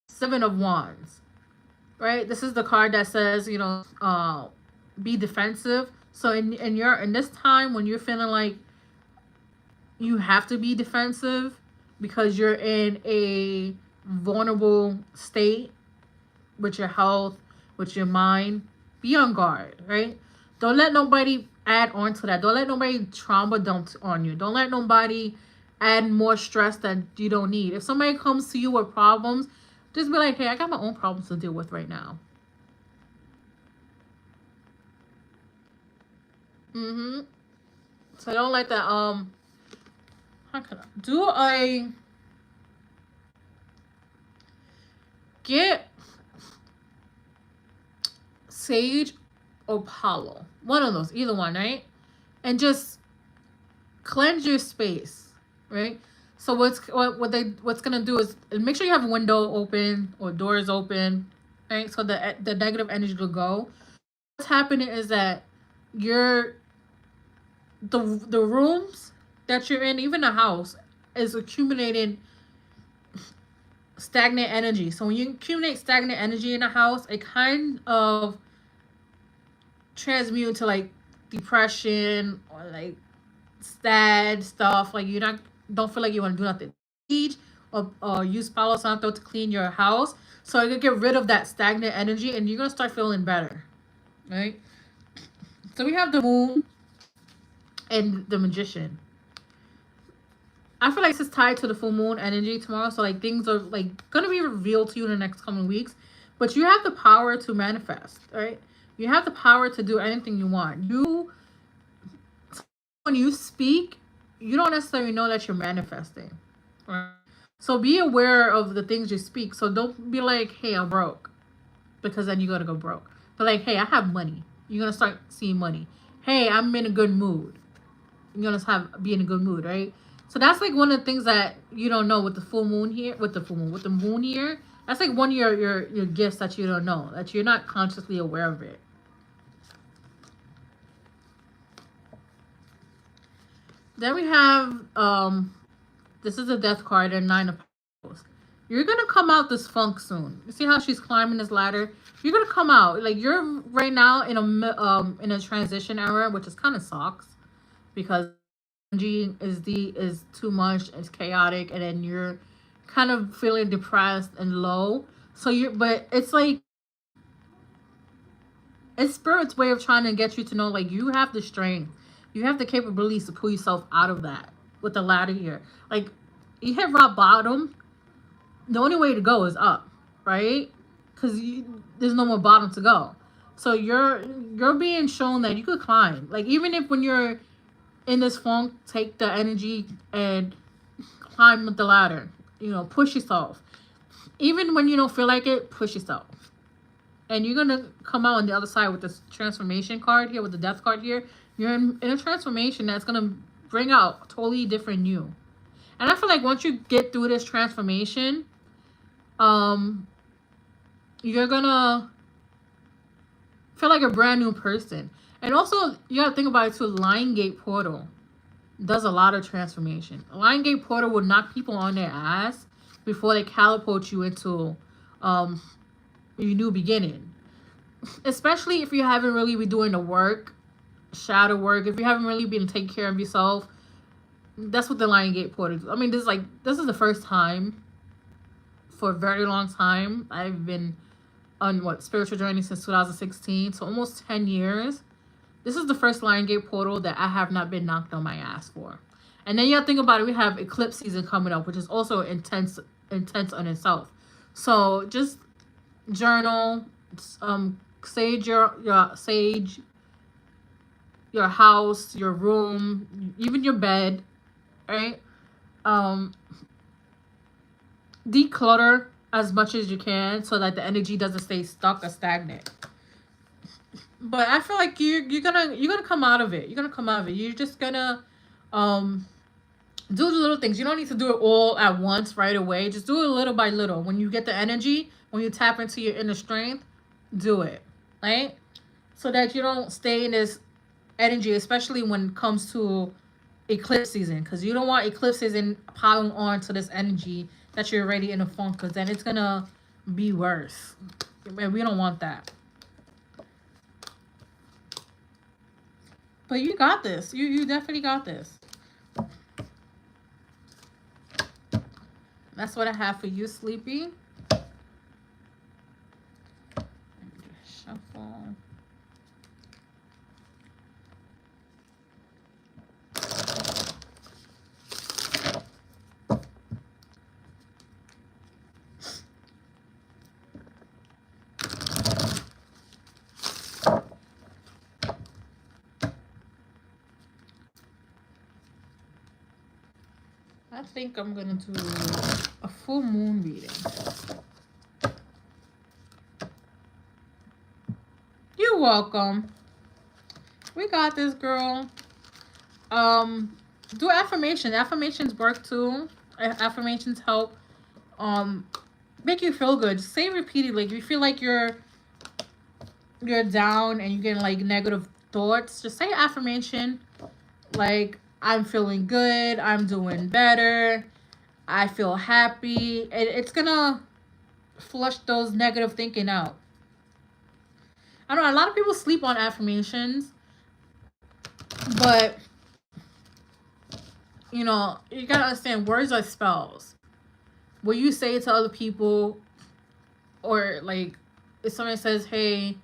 Seven of Wands, right? This is the card that says, you know, be defensive. So in this time when you're feeling like you have to be defensive because you're in a vulnerable state with your health, with your mind, be on guard, right? Don't let nobody add on to that. Don't let nobody trauma dump on you. Don't let nobody add more stress that you don't need. If somebody comes to you with problems, just be like, hey, I got my own problems to deal with right now. So don't let that, how can I do get sage or Apollo, one of those, either one, right? And just cleanse your space, right? So what's gonna do is make sure you have a window open or doors open, right? So the negative energy will go. What's happening is that the rooms that you're in, even the house, is accumulating stagnant energy. So when you accumulate stagnant energy in a house, it kind of transmute into like depression or like sad stuff. Like don't feel like you want to do nothing. Eat or use Palo Santo to clean your house, so you can get rid of that stagnant energy, and you're gonna start feeling better, right? So we have the Moon and the Magician. I feel like this is tied to the full moon energy tomorrow. So like things are like gonna be revealed to you in the next coming weeks. But you have the power to manifest, right? You have the power to do anything you want. When you speak, you don't necessarily know that you're manifesting, right? So be aware of the things you speak. So don't be like, hey, I'm broke, because then you're gonna go broke. But like, hey, I have money. You're gonna start seeing money. Hey, I'm in a good mood. You're gonna be in a good mood, right? So that's like one of the things that you don't know with the full moon here, with the moon here. That's like one of your gifts that you don't know, that you're not consciously aware of it. Then we have this is a Death card and Nine of Pentacles. You're gonna come out this funk soon. You see how she's climbing this ladder? You're gonna come out. Like you're right now in a transition era, which is kind of sucks because energy is too much, it's chaotic, and then you're kind of feeling depressed and low. So but it's like it's Spirit's way of trying to get you to know, like, you have the strength, you have the capabilities to pull yourself out of that with the ladder here. Like, you hit rock bottom, the only way to go is up, right? Because there's no more bottom to go. So you're being shown that you could climb. Like even if when you're in this funk, take the energy and climb up the ladder. You know, push yourself. Even when you don't feel like it, push yourself. And you're gonna come out on the other side with this transformation card here, with the death card here. You're in a transformation that's gonna bring out totally different you. And I feel like once you get through this transformation, you're gonna feel like a brand new person. And also, you gotta think about it too. Lion Gate Portal does a lot of transformation. Lion Gate Portal will knock people on their ass before they catapult you into your new beginning. Especially if you haven't really been doing the work, shadow work. If you haven't really been taking care of yourself, that's what the Lion Gate Portal does. I mean, this is the first time for a very long time I've been on spiritual journey since 2016, so almost 10 years. This is the first Lion Gate Portal that I have not been knocked on my ass for. And then you gotta think about it, we have eclipse season coming up, which is also intense on itself. So just journal, sage your house, your room, even your bed, right? Declutter as much as you can so that the energy doesn't stay stuck or stagnant. But I feel like you're gonna come out of it. You're gonna come out of it. You're just gonna do the little things. You don't need to do it all at once right away. Just do it little by little. When you get the energy, when you tap into your inner strength, do it, right? So that you don't stay in this energy, especially when it comes to eclipse season, because you don't want eclipse season piling on to this energy that you're already in a funk, because then it's gonna be worse. And we don't want that. But you got this. You definitely got this. That's what I have for you, Sleepy. Shuffle. I think I'm gonna do a full moon reading. You're welcome. We got this, girl. Do affirmation. Affirmations work too. Affirmations help make you feel good. Say repeatedly. If you feel like you're down and you're getting like negative thoughts, just say affirmation like, I'm feeling good, I'm doing better, I feel happy. It's gonna flush those negative thinking out. I don't know, a lot of people sleep on affirmations, but you know, you gotta understand, words are spells. What you say to other people, or like if somebody says, hey,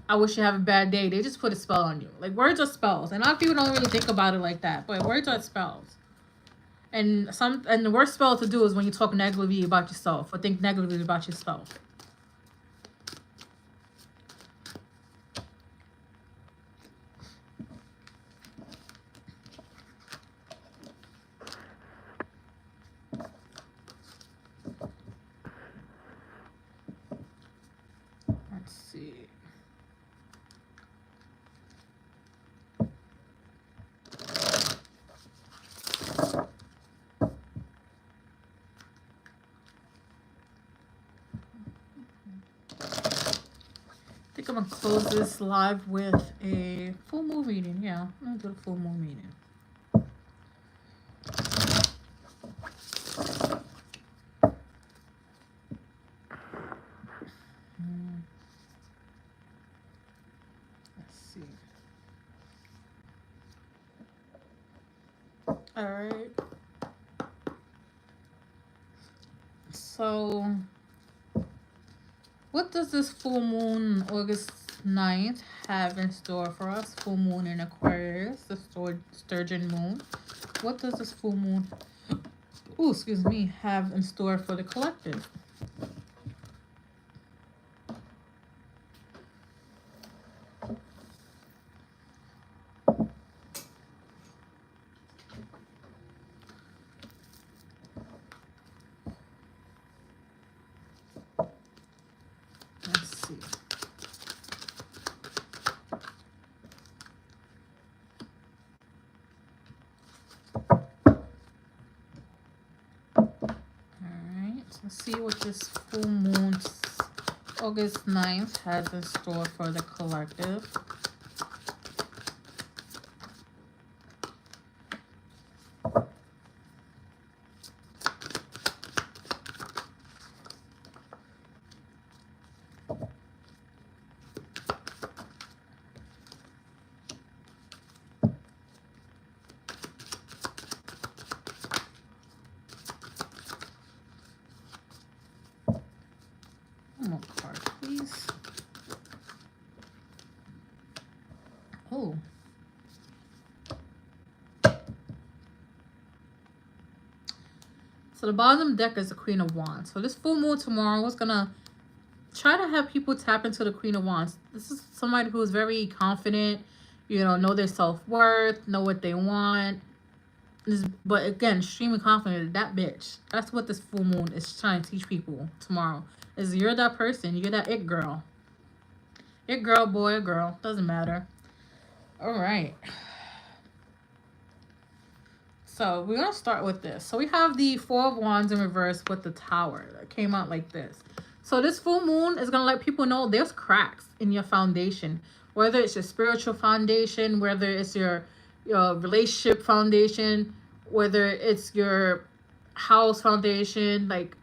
I wish you have a bad day, they just put a spell on you. Like, words are spells. And a lot of people don't really think about it like that, but words are spells. And the worst spell to do is when you talk negatively about yourself or think negatively about yourself. Let's see. I think I'm gonna close this live with a full moon reading. Yeah, I'm gonna do a full moon reading. Let's see. All right. So, what does this full moon, August 9th, have in store for us? Full moon in Aquarius, the sturgeon moon. What does this full moon, have in store for the collective? Alright, let's see what this full moon August 9th has in store for the collective. One more card, please. Oh. So the bottom deck is the Queen of Wands. So this full moon tomorrow is going to try to have people tap into the Queen of Wands. This is somebody who is very confident, know their self-worth, know what they want. But again, extremely confident. That bitch. That's what this full moon is trying to teach people tomorrow. Is you're that person. You're that it girl. It girl, boy, girl. Doesn't matter. Alright. So we're going to start with this. So we have the Four of Wands in reverse with the Tower that came out like this. So this full moon is going to let people know there's cracks in your foundation. Whether it's your spiritual foundation, whether it's your relationship foundation, whether it's your house foundation, like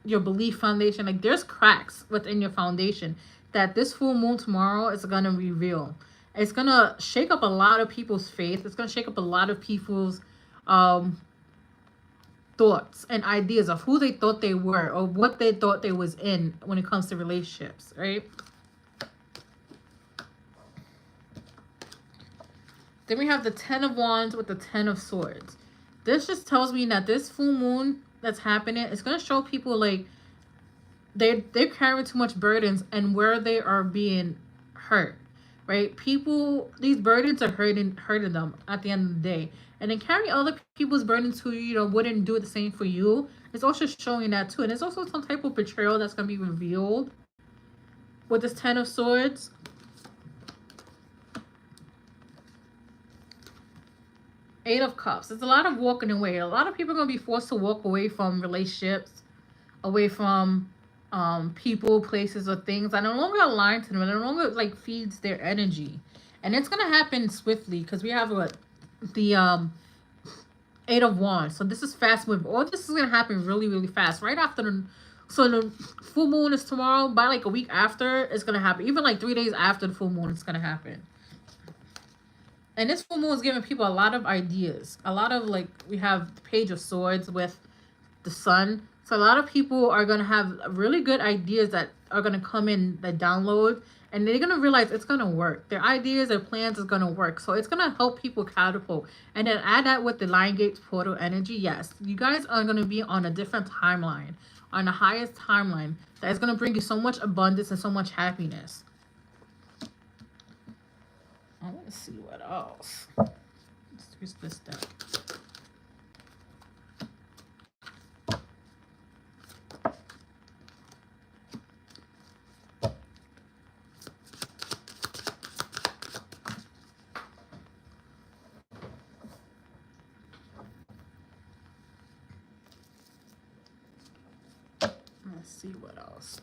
your belief foundation. Like there's cracks within your foundation that this full moon tomorrow is going to reveal. It's going to shake up a lot of people's faith. It's going to shake up a lot of people's thoughts and ideas of who they thought they were or what they thought they was in when it comes to relationships, right? Then we have the Ten of Wands with the Ten of Swords. This just tells me that this full moon that's happening is going to show people like they're carrying too much burdens and where they are being hurt, right? People, these burdens are hurting them at the end of the day. And then carry other people's burdens who, wouldn't do the same for you. It's also showing that too. And there's also some type of betrayal that's going to be revealed with this Ten of Swords. Eight of Cups. There's a lot of walking away. A lot of people are going to be forced to walk away from relationships, away from people, places, or things that no longer align to them. And no longer like feeds their energy. And it's going to happen swiftly because we have the Eight of Wands. So this is fast moving. All this is going to happen really, really fast. Right after the full moon is tomorrow. By like a week after, it's going to happen. Even like 3 days after the full moon, it's going to happen. And this full moon is giving people a lot of ideas. A lot of like, we have the Page of Swords with the Sun. So a lot of people are going to have really good ideas that are going to come in, that download. And they're going to realize it's going to work. Their ideas, their plans is going to work. So it's going to help people catapult. And then add that with the Lion Gates portal energy. Yes, you guys are going to be on a different timeline. On the highest timeline. That is going to bring you so much abundance and so much happiness. I want to see what else. Let's use this deck. Let's see what else.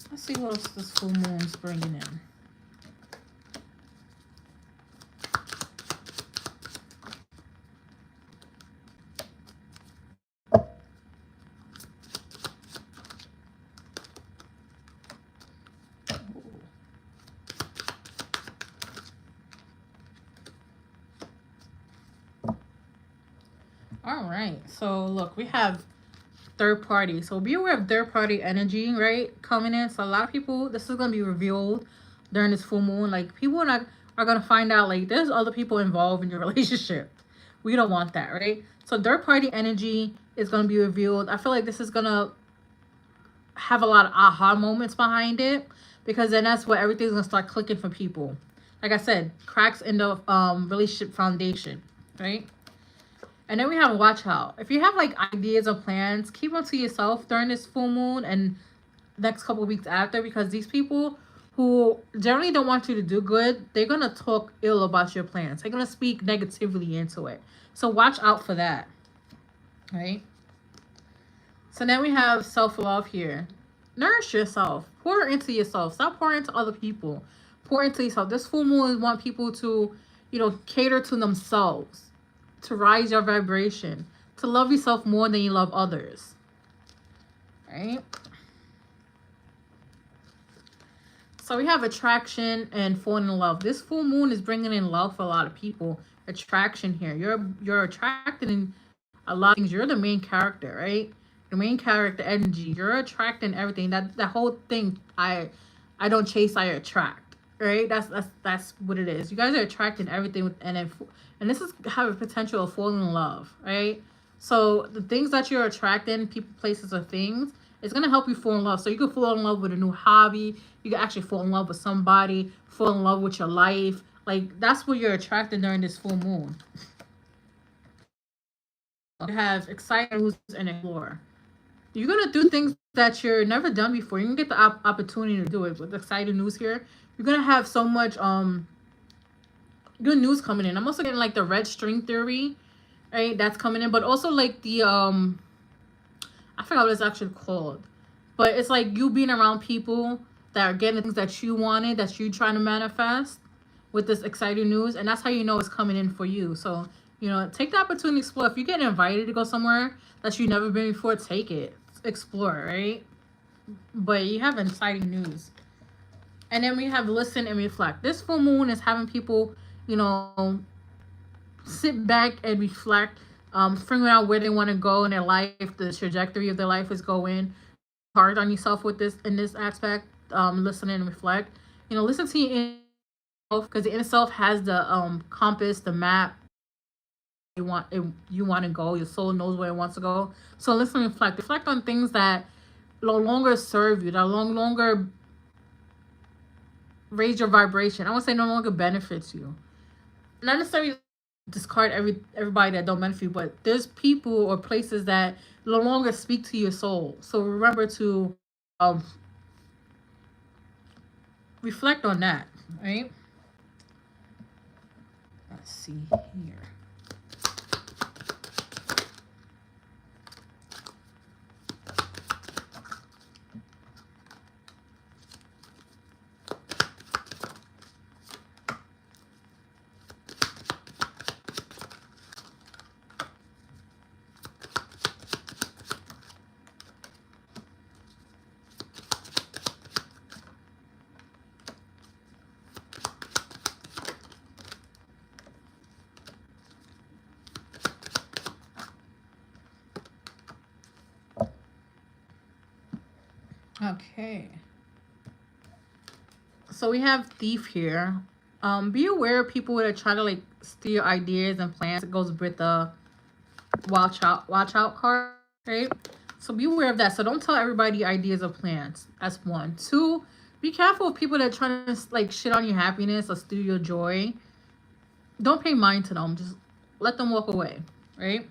Let's see what else this full moon's bringing in. All right, so look, we have third party. So be aware of third party energy, right? Coming in. So a lot of people, this is going to be revealed during this full moon. Like people are going to find out like there's other people involved in your relationship. We don't want that, right? So third party energy is going to be revealed. I feel like this is going to have a lot of aha moments behind it because then that's where everything's going to start clicking for people. Like I said, cracks in the relationship foundation, right? And then we have watch out. If you have like ideas or plans, keep them to yourself during this full moon and next couple of weeks after, because these people who generally don't want you to do good, they're going to talk ill about your plans. They're going to speak negatively into it. So watch out for that. Right? So then we have self-love here. Nourish yourself. Pour into yourself. Stop pouring into other people. Pour into yourself. This full moon want people to, cater to themselves, to rise your vibration, to love yourself more than you love others. Right? So we have attraction and falling in love. This full moon is bringing in love for a lot of people. Attraction here. You're attracting a lot of things. You're the main character, right? The main character energy. You're attracting everything. That whole thing. I don't chase. I attract. Right? That's what it is. You guys are attracting everything, and this is have a potential of falling in love, right? So the things that you're attracting, people, places, or things, it's gonna help you fall in love. So you can fall in love with a new hobby. You can actually fall in love with somebody. Fall in love with your life. Like that's what you're attracting during this full moon. You have exciting news and explore. You're gonna do things that you're never done before. You're gonna get the opportunity to do it. With exciting news here, you're gonna have so much good news coming in. I'm also getting like the red string theory, right? That's coming in, but also like the I forgot what it's actually called, but it's like you being around people that are getting things that you wanted, that you trying to manifest with this exciting news, and that's how you know it's coming in for you. So take the opportunity to explore. If you get invited to go somewhere that you've never been before, take it, explore, right? But you have exciting news. And then we have listen and reflect. This full moon is having people, sit back and reflect, figuring out where they want to go in their life, the trajectory of their life is going. Hard on yourself with this in this aspect. Listen and reflect. Listen to your inner self, because the inner self has the compass, the map. You want to go. Your soul knows where it wants to go. So listen and reflect. Reflect on things that no longer serve you, that no longer raise your vibration. I want to say no longer benefits you. Not necessarily discard everybody that don't benefit you, but there's people or places that no longer speak to your soul. So remember to um, reflect on that, right? Let's see here. Okay. So we have thief here. Be aware of people that try to like steal ideas and plans. It goes with the watch out card, right? So be aware of that. So don't tell everybody ideas or plans. That's one. Two, be careful of people that try to like shit on your happiness or steal your joy. Don't pay mind to them. Just let them walk away, right?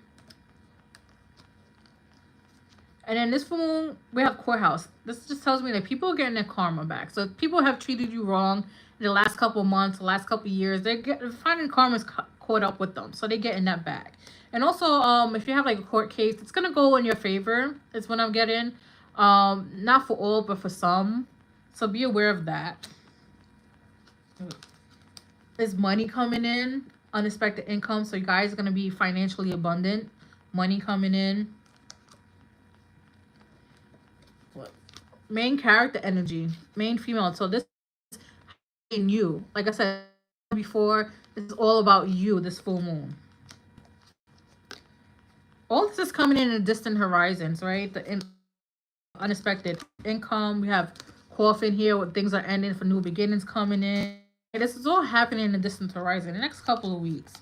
And then this one, we have courthouse. This just tells me that people are getting their karma back. So if people have treated you wrong in the last couple of months, the last couple of years, they're finding karma's caught up with them. So they're getting that back. And also, if you have like a court case, it's going to go in your favor. Is what I'm getting. Not for all, but for some. So be aware of that. There's money coming in, unexpected income. So you guys are going to be financially abundant. Money coming in. Main character energy, main female. So this is in you. Like I said before, this is all about you, this full moon. All this is coming in distant horizons, right? The unexpected income. We have coffin here with things are ending for new beginnings coming in. This is all happening in the distant horizon the next couple of weeks.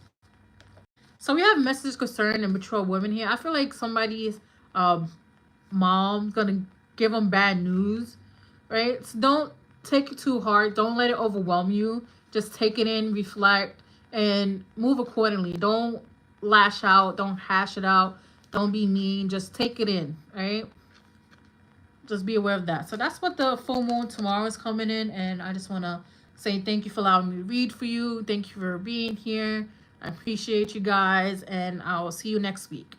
So we have messages concerning mature women here. I feel like somebody's mom's gonna give them bad news, right? So don't take it too hard. Don't let it overwhelm you. Just take it in, reflect, and move accordingly. Don't lash out. Don't hash it out. Don't be mean. Just take it in, right? just be aware of that. So that's what the full moon tomorrow is coming in, and I just want to say thank you for allowing me to read for you. Thank you for being here. I appreciate you guys, and I'll see you next week.